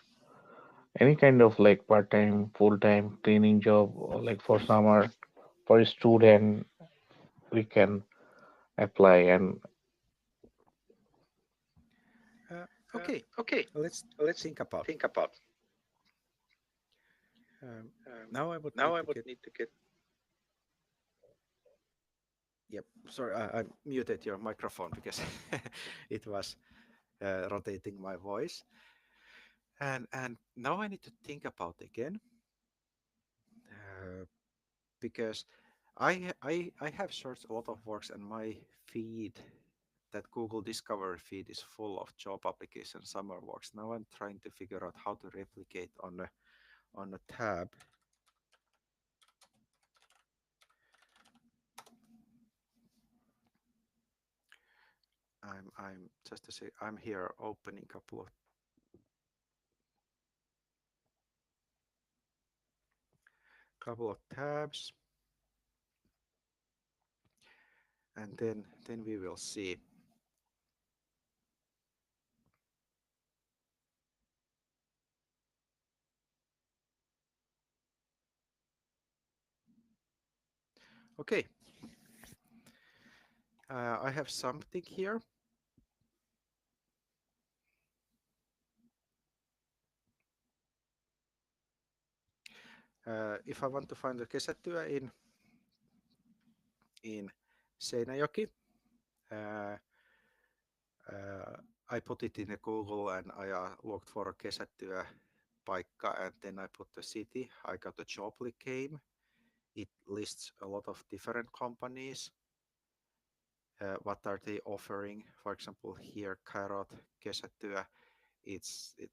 Speaker 2: Any kind of like part-time, full-time cleaning job or like for summer for a student we can apply and
Speaker 1: Okay,
Speaker 3: Okay,
Speaker 1: let's
Speaker 3: let's
Speaker 1: think about.
Speaker 3: think about.
Speaker 1: Um, Now I would
Speaker 3: Now
Speaker 1: need
Speaker 3: I
Speaker 1: to
Speaker 3: would
Speaker 1: get.
Speaker 3: need to get.
Speaker 1: Yep, sorry, I muted your microphone because it was rotating my voice. And now I need to think about again, uh, because I have searched a lot of works, and my feed, that Google Discovery feed, is full of job applications, summer works. Now I'm trying to figure out how to replicate on a tab. I'm just to say I'm here opening couple of tabs, and then we will see. Okay, I have something here. If I want to find a kesätyö in Seinäjoki, uh, I put it in a Google, and I looked for a kesätyö paikka, and then I put the city. I got a job came. It lists a lot of different companies. What are they offering? For example, here Carrot kesätyö.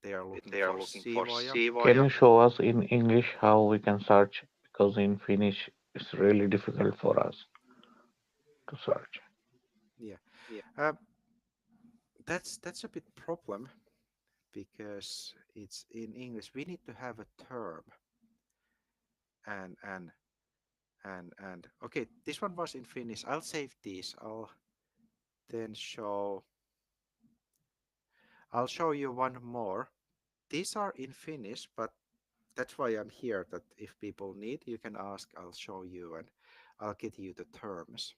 Speaker 1: They are looking
Speaker 3: They are
Speaker 1: for
Speaker 3: looking for
Speaker 1: siivoja.
Speaker 2: can
Speaker 3: siivoja.
Speaker 2: you show us in English how we can search because in Finnish it's really difficult for us to search.
Speaker 1: Yeah,
Speaker 3: Yeah.
Speaker 1: uh, that's a bit problem, because it's in English. We need to have a term, and and and okay, this one was in Finnish. I'll save these. Then show. I'll show you one more. These are in Finnish, but that's why I'm here. That if people need, you can ask. I'll show you, and I'll get you the terms.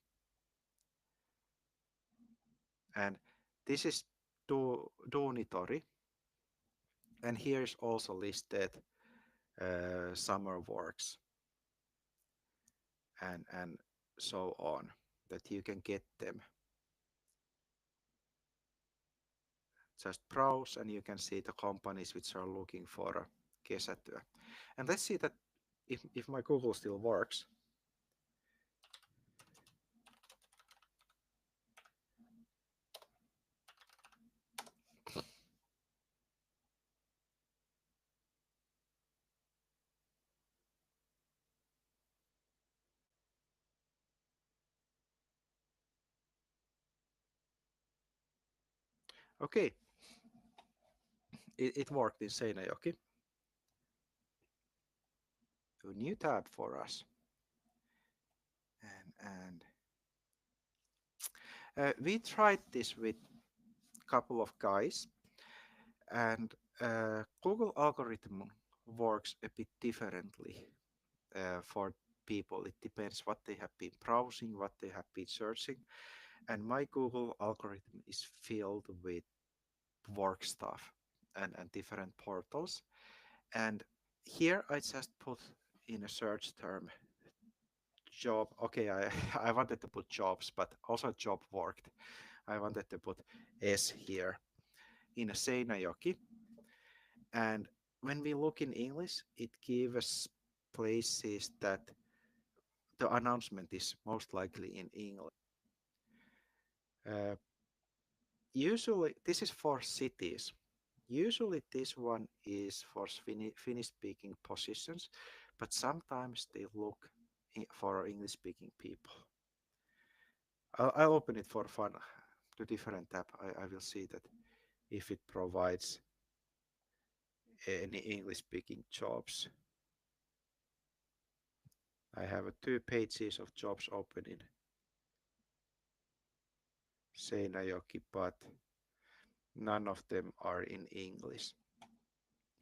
Speaker 1: And this is Duunitori, and here is also listed summer works, and so on, that you can get them. Just browse, and you can see the companies which are looking for a kesätyö. And let's see that if my Google still works. Okay, it worked in Seinäjoki. A new tab for us. And we tried this with a couple of guys, and Google algorithm works a bit differently for people. It depends what they have been browsing, what they have been searching. And my Google algorithm is filled with work stuff, and different portals. And here I just put in a search term job. Okay, I wanted to put jobs, but also job worked. I wanted to put S here in Seinäjoki. And when we look in English, it gives us places that the announcement is most likely in English. Uh, Usually, this is for cities. Usually this one is for Finnish speaking positions, but sometimes they look for English speaking people. I'll open it for fun to different tab. I will see that if it provides any English speaking jobs. I have 2 pages of jobs open in Seinäjoki, but none of them are in English.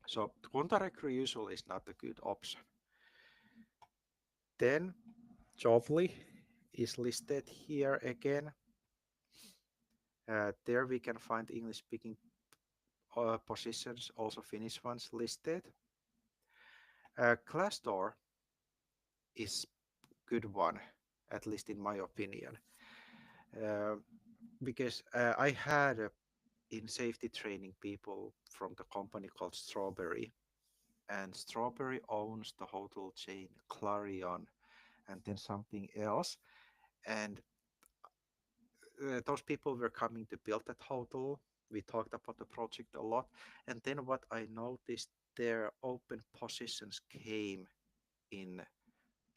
Speaker 1: So Kuntarekry usually is not a good option. Then Jobly is listed here again. There we can find English speaking positions, also Finnish ones listed. Glassdoor is good one, at least in my opinion, uh, because I had in safety training people from the company called Strawberry, and Strawberry owns the hotel chain Clarion and then something else. And those people were coming to build that hotel. We talked about the project a lot. And then what I noticed, their open positions came in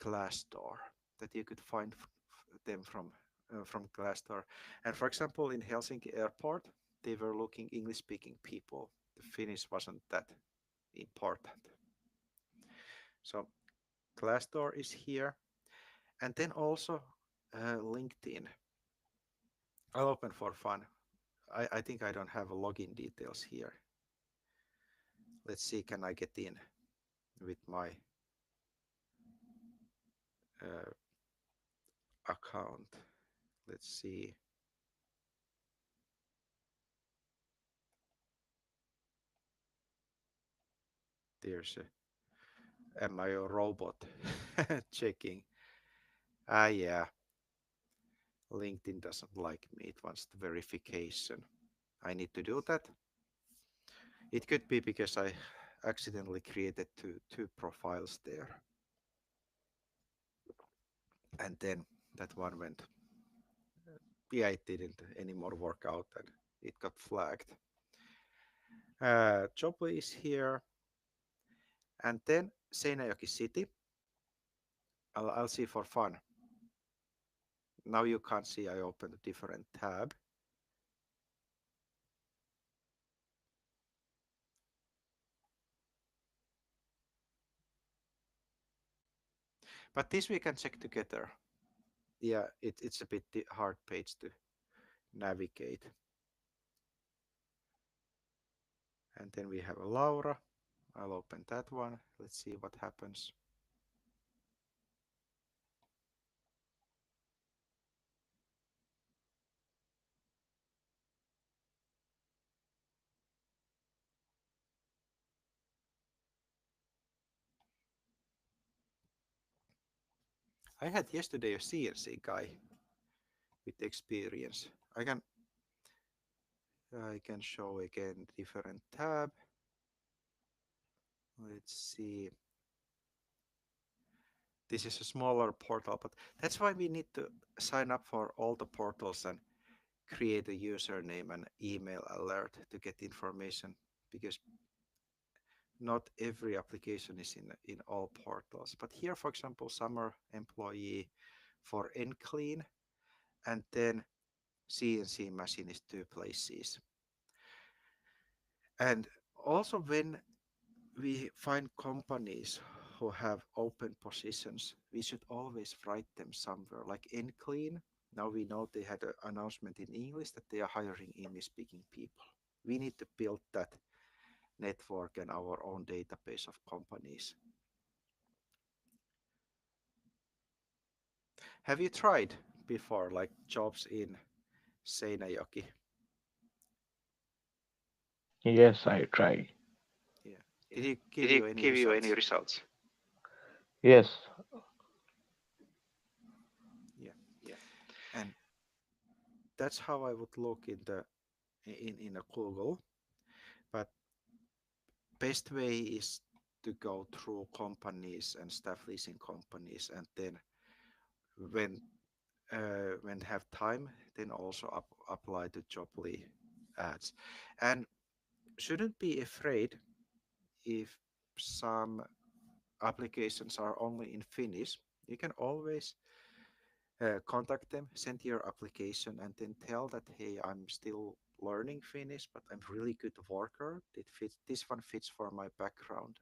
Speaker 1: Glassdoor, that you could find them from Glassdoor. And for example, in Helsinki airport, they were looking English speaking people. The Finnish wasn't that important. So Glassdoor is here. And then also LinkedIn. I'll open for fun. I think I don't have a login details here. Let's see, can I get in with my uh, account? Let's see. There's am I a robot checking? Ah, yeah. LinkedIn doesn't like me. It wants the verification. I need to do that. It could be because I accidentally created two profiles there. And then that one went, yeah, it didn't anymore work out and it got flagged. Jobly is here. And then Seinäjoki City. I'll see for fun. Now you can't see I opened a different tab. But this we can check together. Yeah, it's a bit hard page to navigate. And then we have a Laura. I'll open that one. Let's see what happens. I had yesterday a CNC guy with experience. I can show again different tab. Let's see. This is a smaller portal, but that's why we need to sign up for all the portals and create a username and email alert to get information, because not every application is in all portals. But here, for example, summer employee for Enclean, and then CNC machine is 2 places. And also when we find companies who have open positions, we should always write them somewhere, like Enclean. Now we know they had an announcement in English that they are hiring English speaking people. We need to build that network and our own database of companies. Have you tried before, like jobs in Seinäjoki?
Speaker 2: Yes, I try.
Speaker 1: Yeah. Did it give
Speaker 2: Did
Speaker 1: you
Speaker 2: it
Speaker 1: any
Speaker 2: give you any
Speaker 1: results?
Speaker 2: results? Yes.
Speaker 1: Yeah.
Speaker 2: Yeah.
Speaker 1: And that's how I would look in a Google. But best way is to go through companies and staff leasing companies, and then when have time, then also apply to Jobly ads. And shouldn't be afraid if some applications are only in Finnish. You can always contact them, send your application, and then tell that, hey, I'm still learning Finnish, but I'm really good worker. This one fits for my background,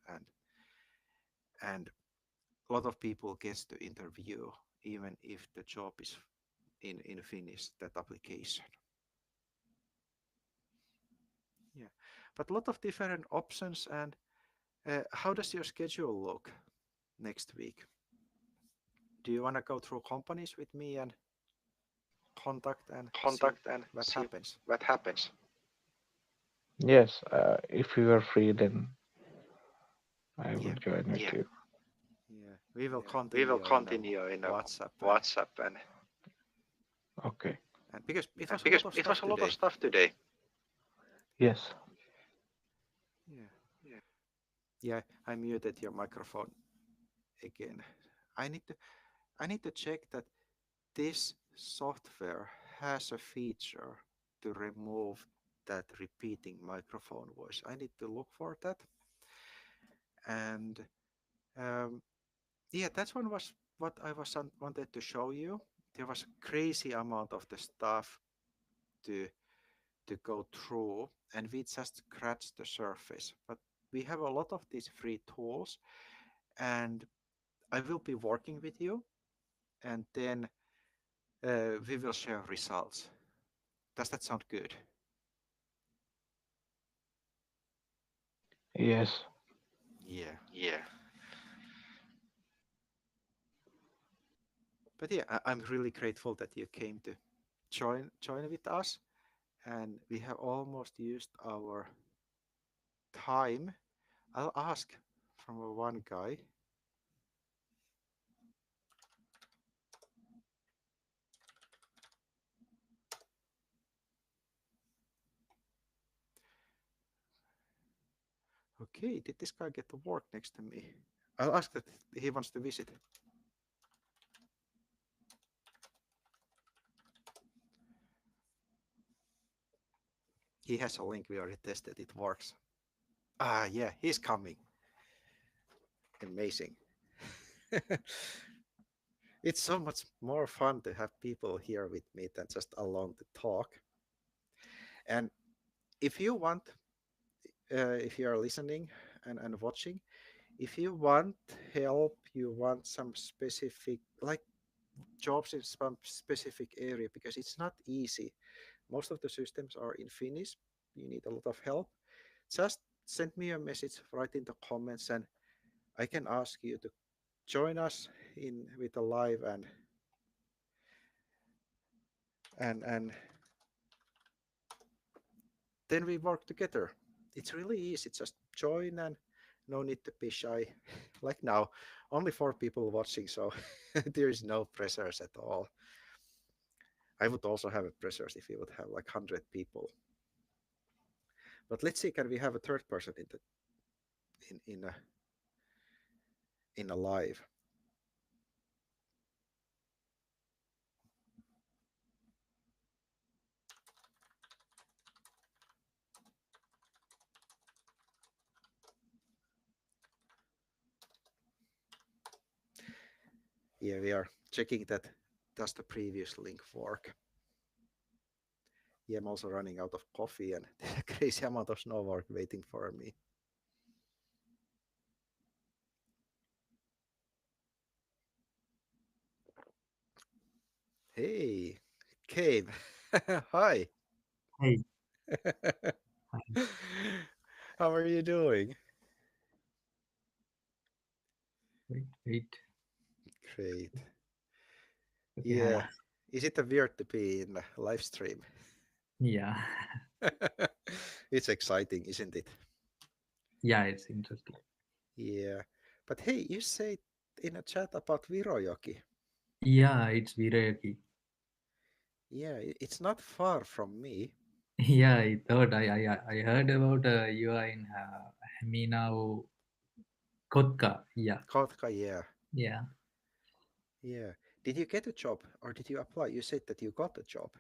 Speaker 1: and a lot of people gets to interview even if the job is in Finnish, that application. Yeah, but a lot of different options. And how does your schedule look next week? Do you want to go through companies with me and contact and see
Speaker 2: Contact and
Speaker 1: what
Speaker 2: see
Speaker 1: happens?
Speaker 2: what happens. Yes, if you are free, then I will
Speaker 1: Yeah,
Speaker 2: join with you.
Speaker 1: yeah. We will
Speaker 2: Yeah, we will
Speaker 1: continue in a
Speaker 2: continue in a
Speaker 1: WhatsApp,
Speaker 2: WhatsApp okay.
Speaker 1: and because it
Speaker 2: And
Speaker 1: was a
Speaker 2: because
Speaker 1: lot of
Speaker 2: it was
Speaker 1: stuff
Speaker 2: a lot of
Speaker 1: today.
Speaker 2: stuff today. Yes.
Speaker 1: Yeah, yeah. I muted your microphone again. I need to I need to check that this software has a feature to remove that repeating microphone voice. I need to look for that. And um, yeah, that one was what I wanted to show you. There was a crazy amount of the stuff to to go through, and we just scratched the surface. But we have a lot of these free tools, and I will be working with you, and then we will share results. Does that sound good?
Speaker 2: Yes.
Speaker 1: Yeah.
Speaker 2: Yeah.
Speaker 1: But yeah, I'm really grateful that you came to join with us, and we have almost used our time. I'll ask from one guy. Okay, did this guy get to work next to me? I'll ask that he wants to visit. He has a link. We already tested. It works. Ah, yeah, he's coming. Amazing. It's so much more fun to have people here with me than just alone to talk. And if you want, if you are listening and watching, if you want help, you want some specific, like jobs in some specific area, because it's not easy. Most of the systems are in Finnish. You need a lot of help. Just send me a message, write in the comments, and I can ask you to join us in with a live and then we work together. It's really easy. Just join and no need to be shy. Like now, only 4 people watching, so there is no pressures at all. I would also have a pressures if we would have like 100 people. But let's see, can we have a third person in in a live? Yeah, we are checking that. Does the previous link work? Yeah, I'm also running out of coffee and there's a crazy amount of snow work waiting for me. Hey, Cave. Hi.
Speaker 3: Hey, hi.
Speaker 1: How are you doing?
Speaker 3: Wait.
Speaker 1: Great.
Speaker 3: Okay,
Speaker 1: Yeah.
Speaker 3: hi.
Speaker 1: Is it a weird to be in a live stream?
Speaker 3: Yeah,
Speaker 1: It's exciting, isn't it?
Speaker 3: yeah, it's interesting.
Speaker 1: Yeah. But hey, you said in a chat about Virojoki.
Speaker 3: Yeah, it's Virayaki.
Speaker 1: Yeah, it's not far from me.
Speaker 3: Yeah, I thought I heard about you are in Haminau Kotka. Yeah,
Speaker 1: Kotka, yeah.
Speaker 3: yeah,
Speaker 1: Yeah. Did you get a job or did you apply? You said that you got a job.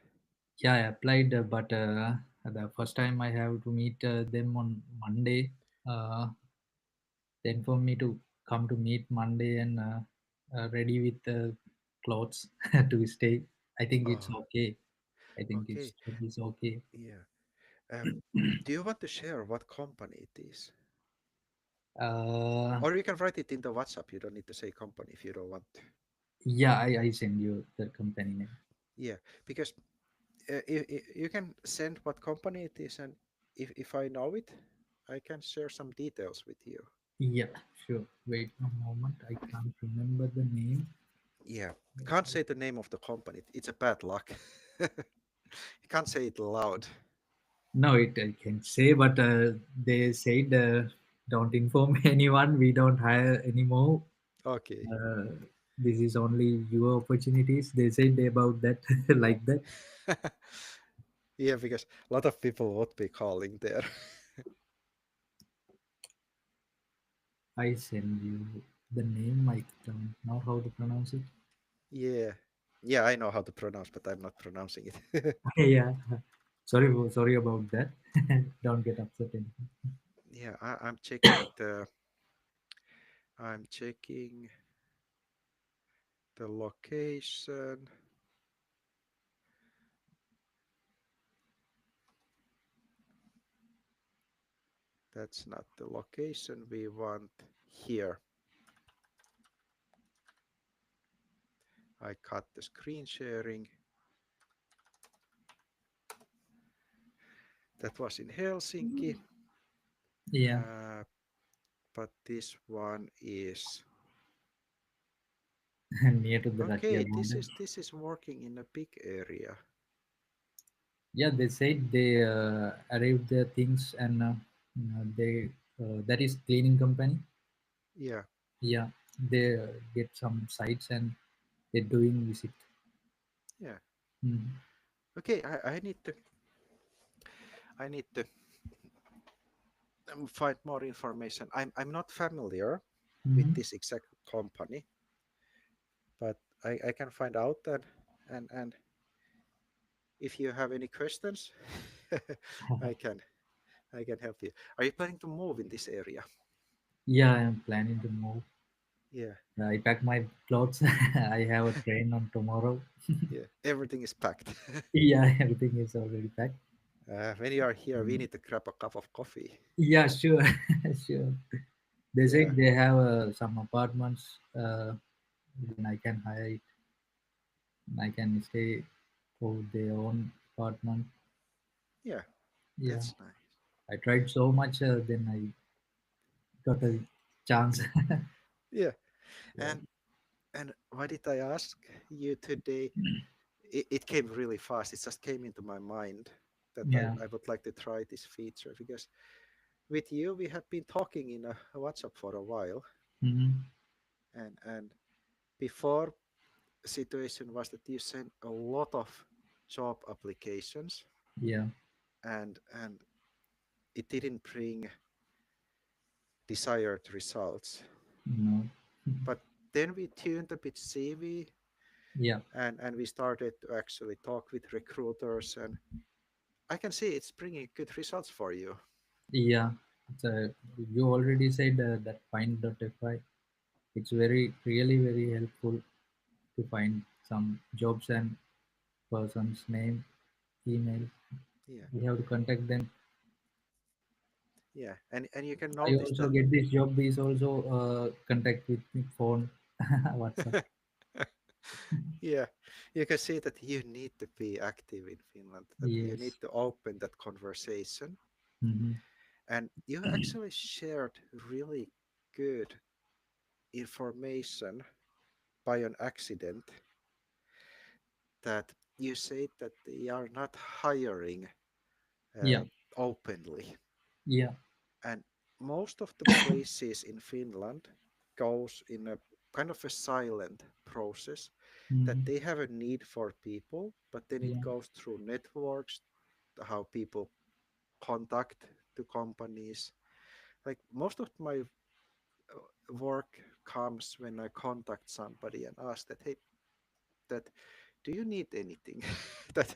Speaker 3: yeah. I applied, but The first time I have to meet them on Monday. Uh, they informed me to come to meet Monday and ready with the clothes to stay. I think it's
Speaker 1: Oh,
Speaker 3: okay. I think
Speaker 1: okay.
Speaker 3: it's okay.
Speaker 1: Yeah. Um, do you want to share what company it is?
Speaker 3: Uh,
Speaker 1: Or you can write it in the WhatsApp. You don't need to say company if you don't want to.
Speaker 3: yeah, I send you the company name.
Speaker 1: Yeah, because you can send what company it is, and if I know it, I can share some details with you.
Speaker 3: Yeah, sure. Wait a moment. I can't remember the name.
Speaker 1: Yeah, can't say the name of the company. It's a bad luck. You can't say it loud.
Speaker 3: No, it I can say, but they said don't inform anyone. We don't hire anymore.
Speaker 1: Okay.
Speaker 3: Uh, this is only your opportunities. They said about that like that.
Speaker 1: Yeah, because a lot of people would be calling there.
Speaker 3: I send you the name. I don't know how to pronounce it.
Speaker 1: Yeah, yeah, I know how to pronounce, but I'm not pronouncing it.
Speaker 3: Yeah, sorry about that. Don't get upset.
Speaker 1: Yeah, I'm checking I'm checking the location. That's not the location we want here. I cut the screen sharing. That was in Helsinki.
Speaker 3: Yeah,
Speaker 1: Uh, but this one is
Speaker 3: near to the Ratia
Speaker 1: okay.
Speaker 3: border.
Speaker 1: This is working in a big area.
Speaker 3: Yeah, they said they arrived their things and they that is cleaning company.
Speaker 1: Yeah,
Speaker 3: Yeah, they get some sites and they're doing visit.
Speaker 1: yeah.
Speaker 3: Mm-hmm.
Speaker 1: Okay, I need to find more information. I'm not familiar with
Speaker 3: Mm-hmm.
Speaker 1: this exact company, but I can find out and if you have any questions, I can I can help you. Are you planning to move in this area?
Speaker 3: Yeah, I'm planning to move.
Speaker 1: Yeah,
Speaker 3: I pack my clothes. I have a train on tomorrow.
Speaker 1: yeah. Everything is packed.
Speaker 3: Yeah, everything is already packed.
Speaker 1: When you are here, we need to grab a cup of coffee.
Speaker 3: Yeah, sure, sure. They
Speaker 1: Yeah,
Speaker 3: said they have some apartments. Then I can hire it. I can stay for their own apartment.
Speaker 1: yeah.
Speaker 3: Yeah,
Speaker 1: That's nice.
Speaker 3: I tried so much. Then I got a chance.
Speaker 1: Yeah.
Speaker 3: Yeah,
Speaker 1: And why did I ask you today? It came really fast. It just came into my mind that
Speaker 3: yeah.
Speaker 1: I would like to try this feature because with you we have been talking in a WhatsApp for a while,
Speaker 3: Hmm.
Speaker 1: and before situation was that you sent a lot of job applications
Speaker 3: Yeah.
Speaker 1: and it didn't bring desired results.
Speaker 3: No.
Speaker 1: But then we tuned a bit CV
Speaker 3: Yeah.
Speaker 1: and we started to actually talk with recruiters and I can see it's bringing good results for you.
Speaker 3: Yeah. It's you already said that find.fi. It's very, really very helpful to find some jobs and person's name, email.
Speaker 1: Yeah,
Speaker 3: We have to contact them.
Speaker 1: yeah, and you can
Speaker 3: I
Speaker 1: notice
Speaker 3: also
Speaker 1: that.
Speaker 3: get this job is also contact with me phone, WhatsApp.
Speaker 1: Yeah, you can see that you need to be active in Finland, that you need
Speaker 3: Yes.
Speaker 1: to open that conversation.
Speaker 3: Mm-hmm.
Speaker 1: And you actually shared really good information by an accident that you said that they are not hiring
Speaker 3: Yeah.
Speaker 1: uh, openly.
Speaker 3: Yeah.
Speaker 1: And most of the places in Finland goes in a kind of a silent process that
Speaker 3: Mm-hmm.
Speaker 1: they have a need for people, but then it
Speaker 3: Yeah.
Speaker 1: goes through networks, how people contact to companies. Like most of my work comes when I contact somebody and ask that, hey, that do you need anything? That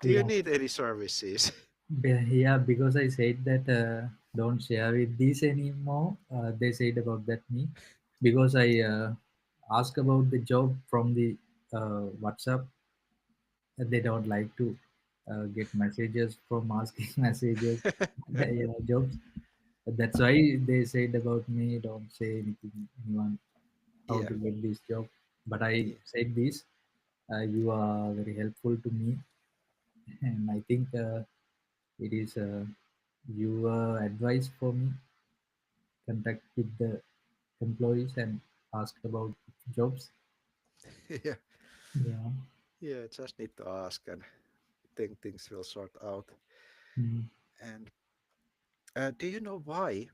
Speaker 1: do you
Speaker 3: Yeah.
Speaker 1: need any services?
Speaker 3: Yeah, because I said that don't share with this anymore. They said about that me because I asked about the job from the WhatsApp. They don't like to get messages from asking messages. Yeah, jobs. That's why they said about me. Don't say anything anyone how
Speaker 1: Yeah,
Speaker 3: to get this job. But I
Speaker 1: yeah,
Speaker 3: said this. You are very helpful to me, and I think it is your advice for me. Contact with the employees and ask about jobs.
Speaker 1: yeah,
Speaker 3: Yeah.
Speaker 1: yeah. Just need to ask, and think things will sort out.
Speaker 3: Mm,
Speaker 1: And do you know why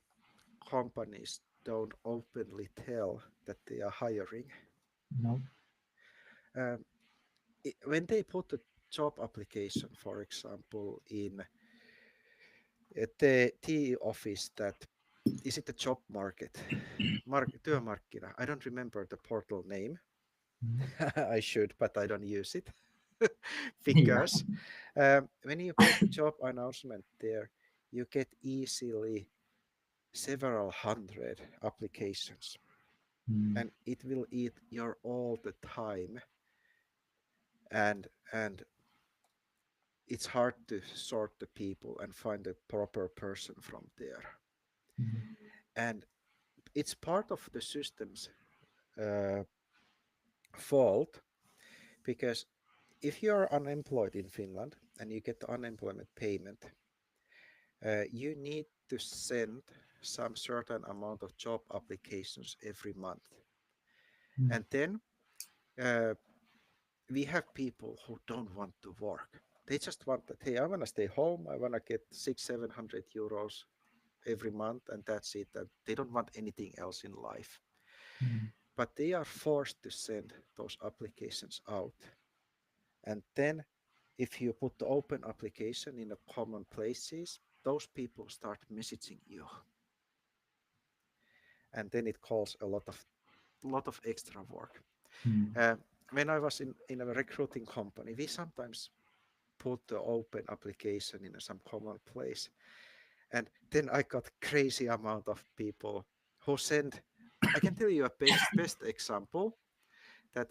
Speaker 1: companies don't openly tell that they are hiring?
Speaker 3: no.
Speaker 1: Um, when they put a job application, for example, in the TE office, that is it the job market, työmarkkina? I don't remember the portal name.
Speaker 3: Mm,
Speaker 1: I should, but I don't use it
Speaker 3: yeah.
Speaker 1: because when you put the job announcement there, you get easily several hundred applications,
Speaker 3: Mm,
Speaker 1: and it will eat your all the time, and it's hard to sort the people and find the proper person from there.
Speaker 3: mm,
Speaker 1: And it's part of the system's uh, fault because if you're unemployed in Finland and you get the unemployment payment, you need to send some certain amount of job applications every month.
Speaker 3: mm,
Speaker 1: And then uh, we have people who don't want to work. They just want that, hey, I want to stay home. I want to get 700 euros every month, and that's it. And they don't want anything else in life.
Speaker 3: mm,
Speaker 1: But they are forced to send those applications out. And then if you put the open application in the common places, those people start messaging you. And then it calls a lot of extra work.
Speaker 3: mm,
Speaker 1: Uh, when I was in a recruiting company, we sometimes put the open application in some common place. And then I got crazy amount of people who send. I can tell you a best example that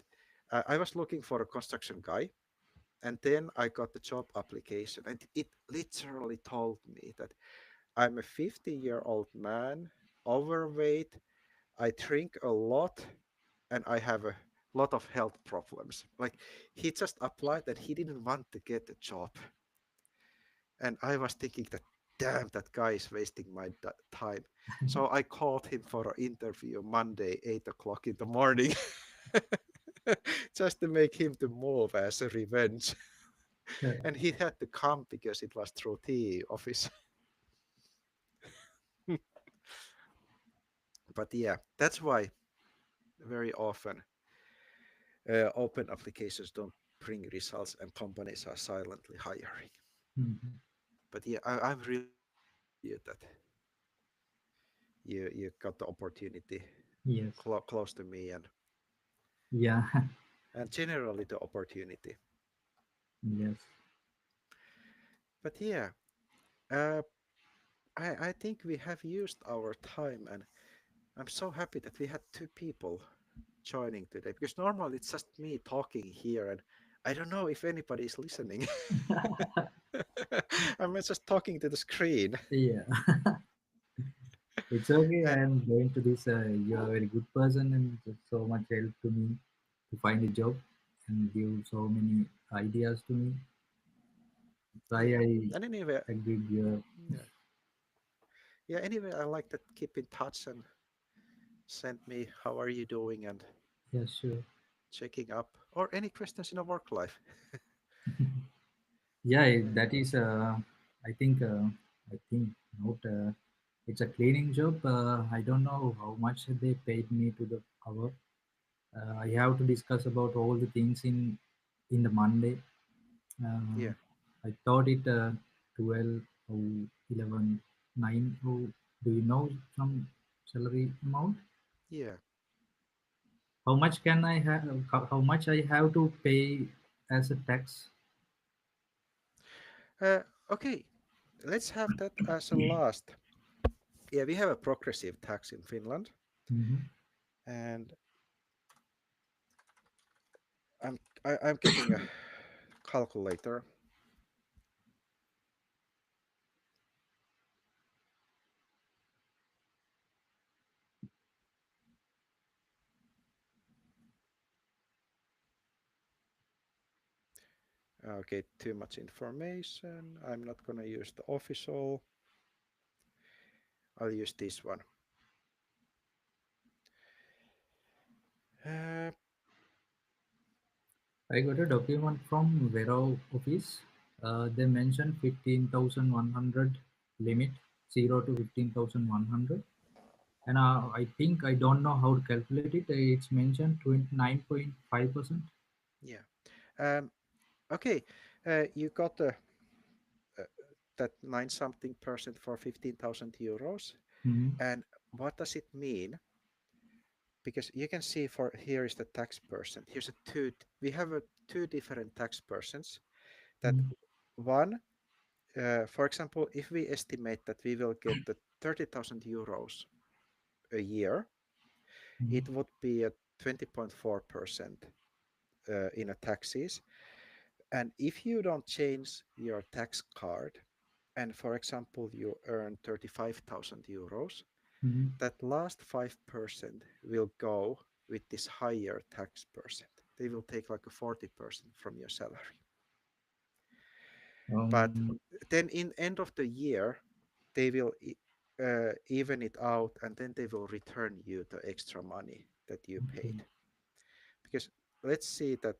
Speaker 1: I was looking for a construction guy, and then I got the job application, and it literally told me that I'm a 50-year-old man, overweight, I drink a lot, and I have a lot of health problems. Like he just applied that he didn't want to get a job. And I was thinking that, damn, that guy is wasting my time. So I called him for an interview Monday, 8 o'clock in the morning, just to make him to move as a revenge.
Speaker 3: uh,
Speaker 1: And he had to come because it was through the office. But yeah, that's why very often open applications don't bring results and companies are silently hiring.
Speaker 3: mm.
Speaker 1: But yeah, I'm really happy for you that you got the opportunity
Speaker 3: Yes.
Speaker 1: close to me,
Speaker 3: Yeah.
Speaker 1: and generally the opportunity.
Speaker 3: Yes.
Speaker 1: But yeah, uh, I think we have used our time, and I'm so happy that we had two people joining today because normally it's just me talking here, and I don't know if anybody is listening. I'm just talking to the screen.
Speaker 3: Yeah. It's okay.
Speaker 1: And
Speaker 3: I'm going to this. You are a very good person and just so much help to me to find a job and give so many ideas to me. Why
Speaker 1: yeah,
Speaker 3: I
Speaker 1: and anyway,
Speaker 3: agreed your.
Speaker 1: yeah, yeah. Anyway, I like that. Keep in touch and send me how are you doing and
Speaker 3: Yeah, sure.
Speaker 1: checking up or any questions in a work life.
Speaker 3: Yeah,
Speaker 1: Yeah,
Speaker 3: that is. I think. I think not. It's a cleaning job. I don't know how much they paid me to the hour. I have to discuss about all the things in the Monday. Uh,
Speaker 1: yeah,
Speaker 3: I thought it 12 or 11, 9. Oh, do you know some salary amount?
Speaker 1: yeah.
Speaker 3: How much can I have? How much I have to pay as a tax?
Speaker 1: Uh, okay. let's have that as a last. Yeah, we have a progressive tax in Finland,
Speaker 3: Mm-hmm.
Speaker 1: and I'm getting a calculator. Okay, too much information. I'm not gonna use the official. I'll use this one. Uh,
Speaker 3: I got a document from Vero office. They mentioned 15,100 limit, 0 to 15,100. And I think I don't know how to calculate it. It's mentioned 29.5%.
Speaker 1: yeah. Um, okay. You got uh, that 9 something percent for 15,000 euros.
Speaker 3: Mm-hmm.
Speaker 1: And what does it mean? Because you can see for here is the tax percent. Here's a two. We have a two different tax persons. That one, for example, if we estimate that we will get the 30,000 euros a year, it
Speaker 3: Mm-hmm.
Speaker 1: would be a 20.4% in a taxes. And if you don't change your tax card, and for example, you earn 35,000 euros,
Speaker 3: Mm-hmm.
Speaker 1: that last 5% will go with this higher tax percent. They will take like a 40% from your salary. But
Speaker 3: Um,
Speaker 1: then in end of the year, they will even it out, and then they will return you the extra money that you
Speaker 3: okay.
Speaker 1: paid. Because let's see that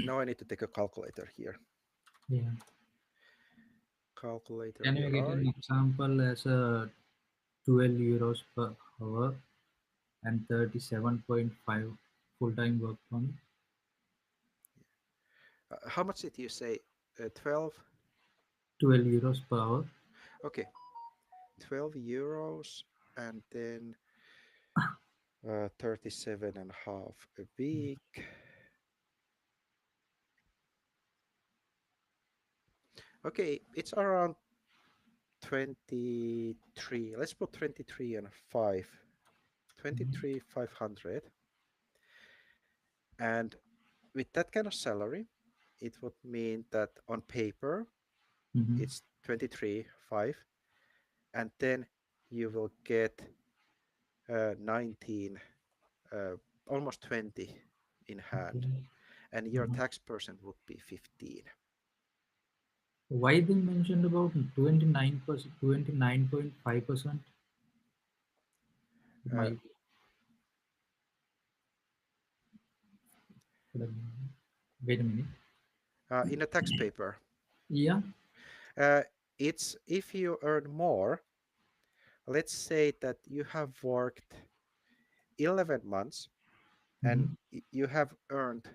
Speaker 1: now I need to take a calculator here.
Speaker 3: Yeah.
Speaker 1: Calculator,
Speaker 3: Can you
Speaker 1: where
Speaker 3: get
Speaker 1: are
Speaker 3: an
Speaker 1: you?
Speaker 3: example as a 12 euros per hour and 37.5 full-time work on
Speaker 1: How much did you say? 12?
Speaker 3: 12 euros per hour?
Speaker 1: Okay, 12 euros and then 37 and a half a week. Okay, it's around 23. Let's put 23 and 5.
Speaker 3: Mm-hmm.
Speaker 1: 23, 500. And with that kind of salary, it would mean that on paper,
Speaker 3: Mm-hmm.
Speaker 1: it's 23, 5. And then you will get 19, uh, almost 20 in hand.
Speaker 3: Okay.
Speaker 1: And your
Speaker 3: Uh-huh.
Speaker 1: tax person would be 15.
Speaker 3: Why they mentioned about 29%, 29.5%?
Speaker 1: Uh,
Speaker 3: My wait a minute.
Speaker 1: in a tax paper,
Speaker 3: Yeah.
Speaker 1: uh, it's if you earn more, let's say that you have worked 11 months and
Speaker 3: Mm-hmm.
Speaker 1: you have earned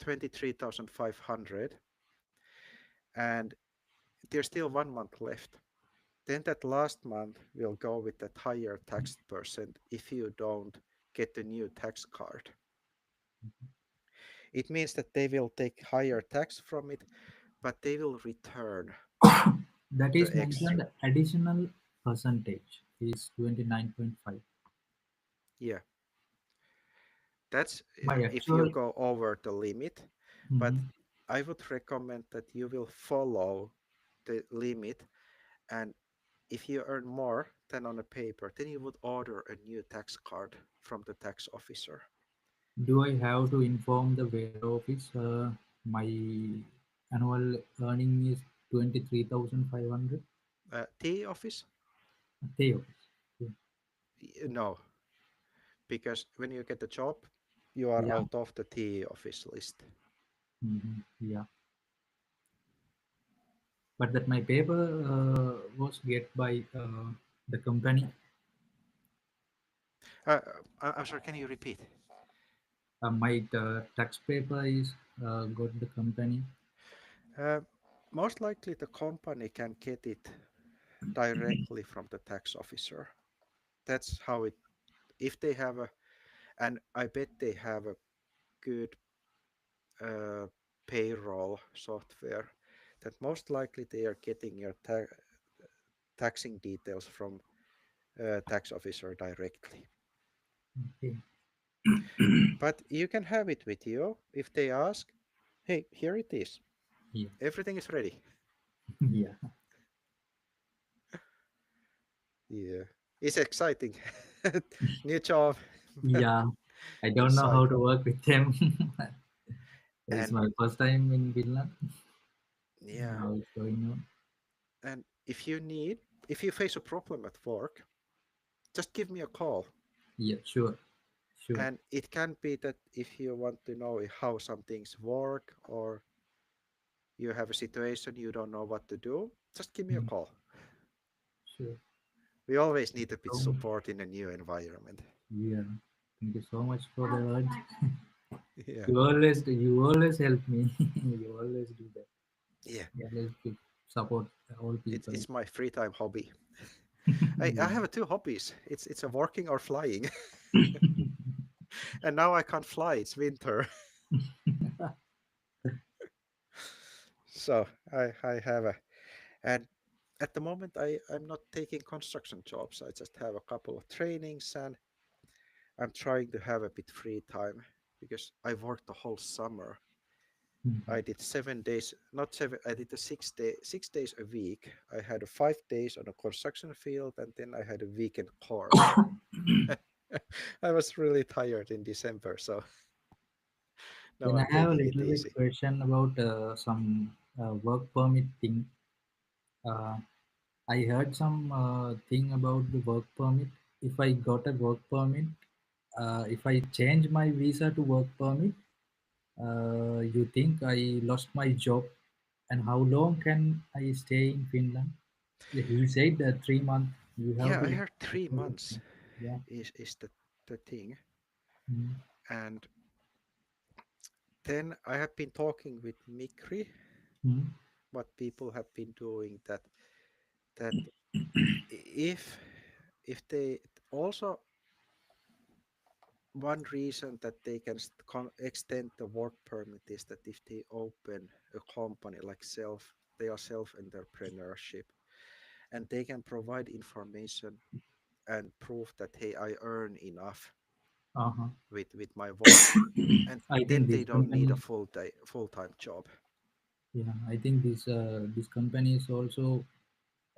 Speaker 1: 23,500 and there's still 1 month left. Then that last month will go with that higher tax percent if you don't get the new tax card. It means that they will take higher tax from it, but they will return
Speaker 3: That
Speaker 1: the
Speaker 3: is
Speaker 1: extra.
Speaker 3: mentioned additional percentage is 29.5.
Speaker 1: Yeah, that's
Speaker 3: My
Speaker 1: if you
Speaker 3: actual
Speaker 1: go over the limit, but
Speaker 3: Mhm.
Speaker 1: I would recommend that you will follow the limit, and if you earn more than on a paper, then you would order a new tax card from the tax officer.
Speaker 3: Do I have to inform the Vero office? My annual earning is 23,500.
Speaker 1: TE office?
Speaker 3: They office. Yeah.
Speaker 1: No, because when you get a job, you are
Speaker 3: Yeah.
Speaker 1: out of the TE office list.
Speaker 3: Yeah. But that my paper was get by the company.
Speaker 1: I'm sorry, can you repeat?
Speaker 3: My tax paper is got the company.
Speaker 1: Uh, Most likely the company can get it directly from the tax officer. That's how it, if they have a, and I bet they have a good uh, payroll software that most likely they are getting your taxing details from tax officer directly.
Speaker 3: Okay.
Speaker 1: But you can have it with you if they ask, hey, here it is.
Speaker 3: Yeah.
Speaker 1: Everything is ready.
Speaker 3: Yeah.
Speaker 1: Yeah. It's exciting. New job.
Speaker 3: Yeah. I don't know how
Speaker 1: Exciting.
Speaker 3: to work with them. It's
Speaker 1: And
Speaker 3: my first time in Finland.
Speaker 1: yeah.
Speaker 3: How it's going on?
Speaker 1: And if you face a problem at work, just give me a call.
Speaker 3: Yeah, sure. Sure.
Speaker 1: And it can be that if you want to know how some things work or you have a situation you don't know what to do, just give me a
Speaker 3: Mm,
Speaker 1: call.
Speaker 3: sure.
Speaker 1: We always need a bit
Speaker 3: So,
Speaker 1: support in a new environment.
Speaker 3: yeah. Thank you so much for the words.
Speaker 1: Yeah.
Speaker 3: You always help me. You always do that.
Speaker 1: Yeah.
Speaker 3: You always give support all
Speaker 1: It's
Speaker 3: people.
Speaker 1: it's my free time hobby. I have two hobbies. It's a working or flying. And now I can't fly. It's winter. So I have a and at the moment I'm not taking construction jobs. I just have a couple of trainings and I'm trying to have a bit free time because I worked the whole summer. I did 7 days, not seven, I did 6 days a week. I had 5 days on a construction field and then I had a weekend course. I was really tired in December, so now
Speaker 3: Then I
Speaker 1: I'm
Speaker 3: have a
Speaker 1: taking it
Speaker 3: little bit
Speaker 1: easy.
Speaker 3: question about some work permit thing. Uh, I heard some thing about the work permit. If I got a work permit, if I change my visa to work permit, you think I lost my job? And how long can I stay in Finland? He said that 3 months you have
Speaker 1: Yeah, I
Speaker 3: to.
Speaker 1: heard 3 months
Speaker 3: Yeah.
Speaker 1: is the thing.
Speaker 3: Mm.
Speaker 1: And then I have been talking with Mikri,
Speaker 3: Mm.
Speaker 1: what people have been doing that if they also one reason that they can extend the work permit is that if they open a company like they are self entrepreneurship and they can provide information and prove that hey I earn enough
Speaker 3: Uh-huh.
Speaker 1: with my work and
Speaker 3: I
Speaker 1: then
Speaker 3: think this
Speaker 1: they don't need a
Speaker 3: company.
Speaker 1: full-time job.
Speaker 3: Yeah, I think this company is also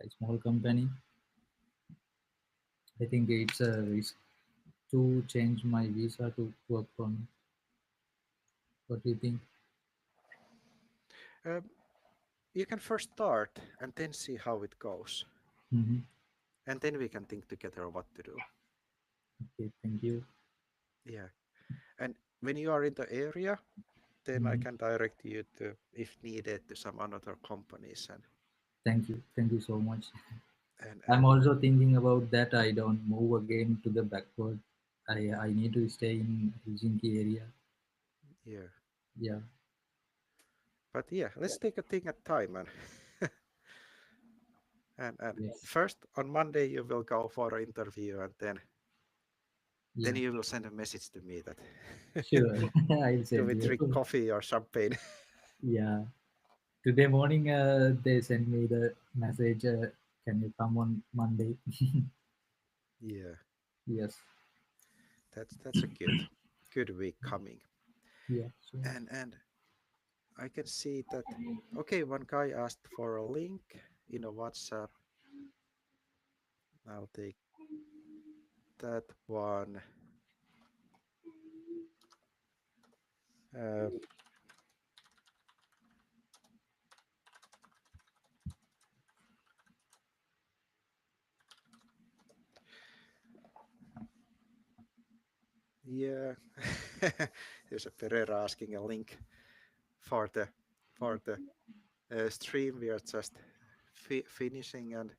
Speaker 3: a small company. I think it's a risk to change my visa to work permit. What do you think?
Speaker 1: um, you can first start and then see how it goes
Speaker 3: Mm-hmm.
Speaker 1: and then we can think together what to do.
Speaker 3: Okay, thank you.
Speaker 1: Yeah, and when you are in the area then I
Speaker 3: Mhm.
Speaker 1: can direct you to, if needed, to some another companies
Speaker 3: Thank you so much. I'm
Speaker 1: and
Speaker 3: also thinking about that. I don't move again to the backward. I need to stay in Helsinki area.
Speaker 1: yeah.
Speaker 3: Yeah.
Speaker 1: But yeah, let's take a thing at time and
Speaker 3: Yes.
Speaker 1: first on Monday you will go for an interview and then
Speaker 3: Yeah.
Speaker 1: you will send a message to me that
Speaker 3: Sure. I'll
Speaker 1: do
Speaker 3: send
Speaker 1: we
Speaker 3: you.
Speaker 1: drink coffee or champagne?
Speaker 3: Yeah. Today morning, they sent me the message. Can you come on Monday?
Speaker 1: Yeah,
Speaker 3: Yes.
Speaker 1: that's a good week coming.
Speaker 3: Yeah. Sure.
Speaker 1: And I can see that okay, one guy asked for a link in a WhatsApp. I'll take that one. Uh, yeah, there's a Pereira asking a link for the stream. We are just finishing and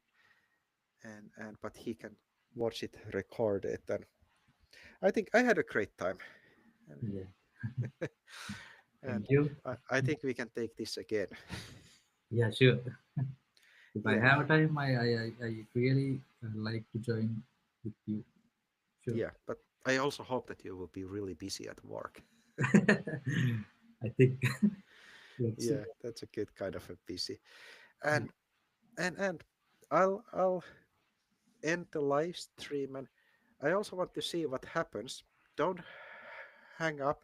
Speaker 1: but he can watch it recorded. And I think I had a great time, and,
Speaker 3: Yeah.
Speaker 1: and
Speaker 3: Thank you.
Speaker 1: I think we can take this again.
Speaker 3: Yeah. Sure. If I
Speaker 1: Yeah,
Speaker 3: have time, I really like to join with you. Sure.
Speaker 1: yeah, but I also hope that you will be really busy at work.
Speaker 3: I think. let's see.
Speaker 1: Yeah, that's a good kind of a busy.
Speaker 3: Yeah.
Speaker 1: And and I'll end the live stream, and I also want to see what happens. Don't hang up.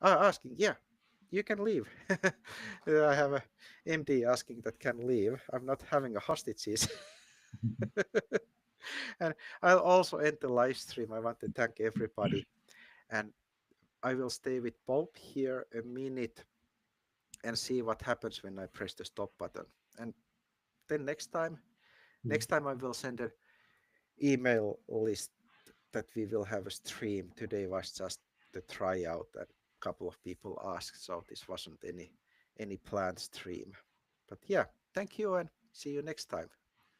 Speaker 1: Asking, yeah, you can leave. I have a MD asking that can leave. I'm not having a hostages. And I'll also end the live stream. I want to thank everybody, and I will stay with Bob here a minute and see what happens when I press the stop button. And then
Speaker 3: Yeah.
Speaker 1: next time I will send an email list that we will have a stream. Today was just the tryout, and a couple of people asked, so this wasn't any planned stream. But yeah, thank you and see you next time.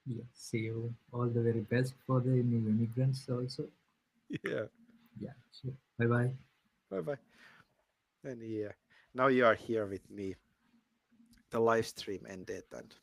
Speaker 3: Yeah. See you. All the very best for the new immigrants also.
Speaker 1: Yeah,
Speaker 3: Yeah. So bye bye.
Speaker 1: bye bye. And yeah, now you are here with me. The live stream ended, and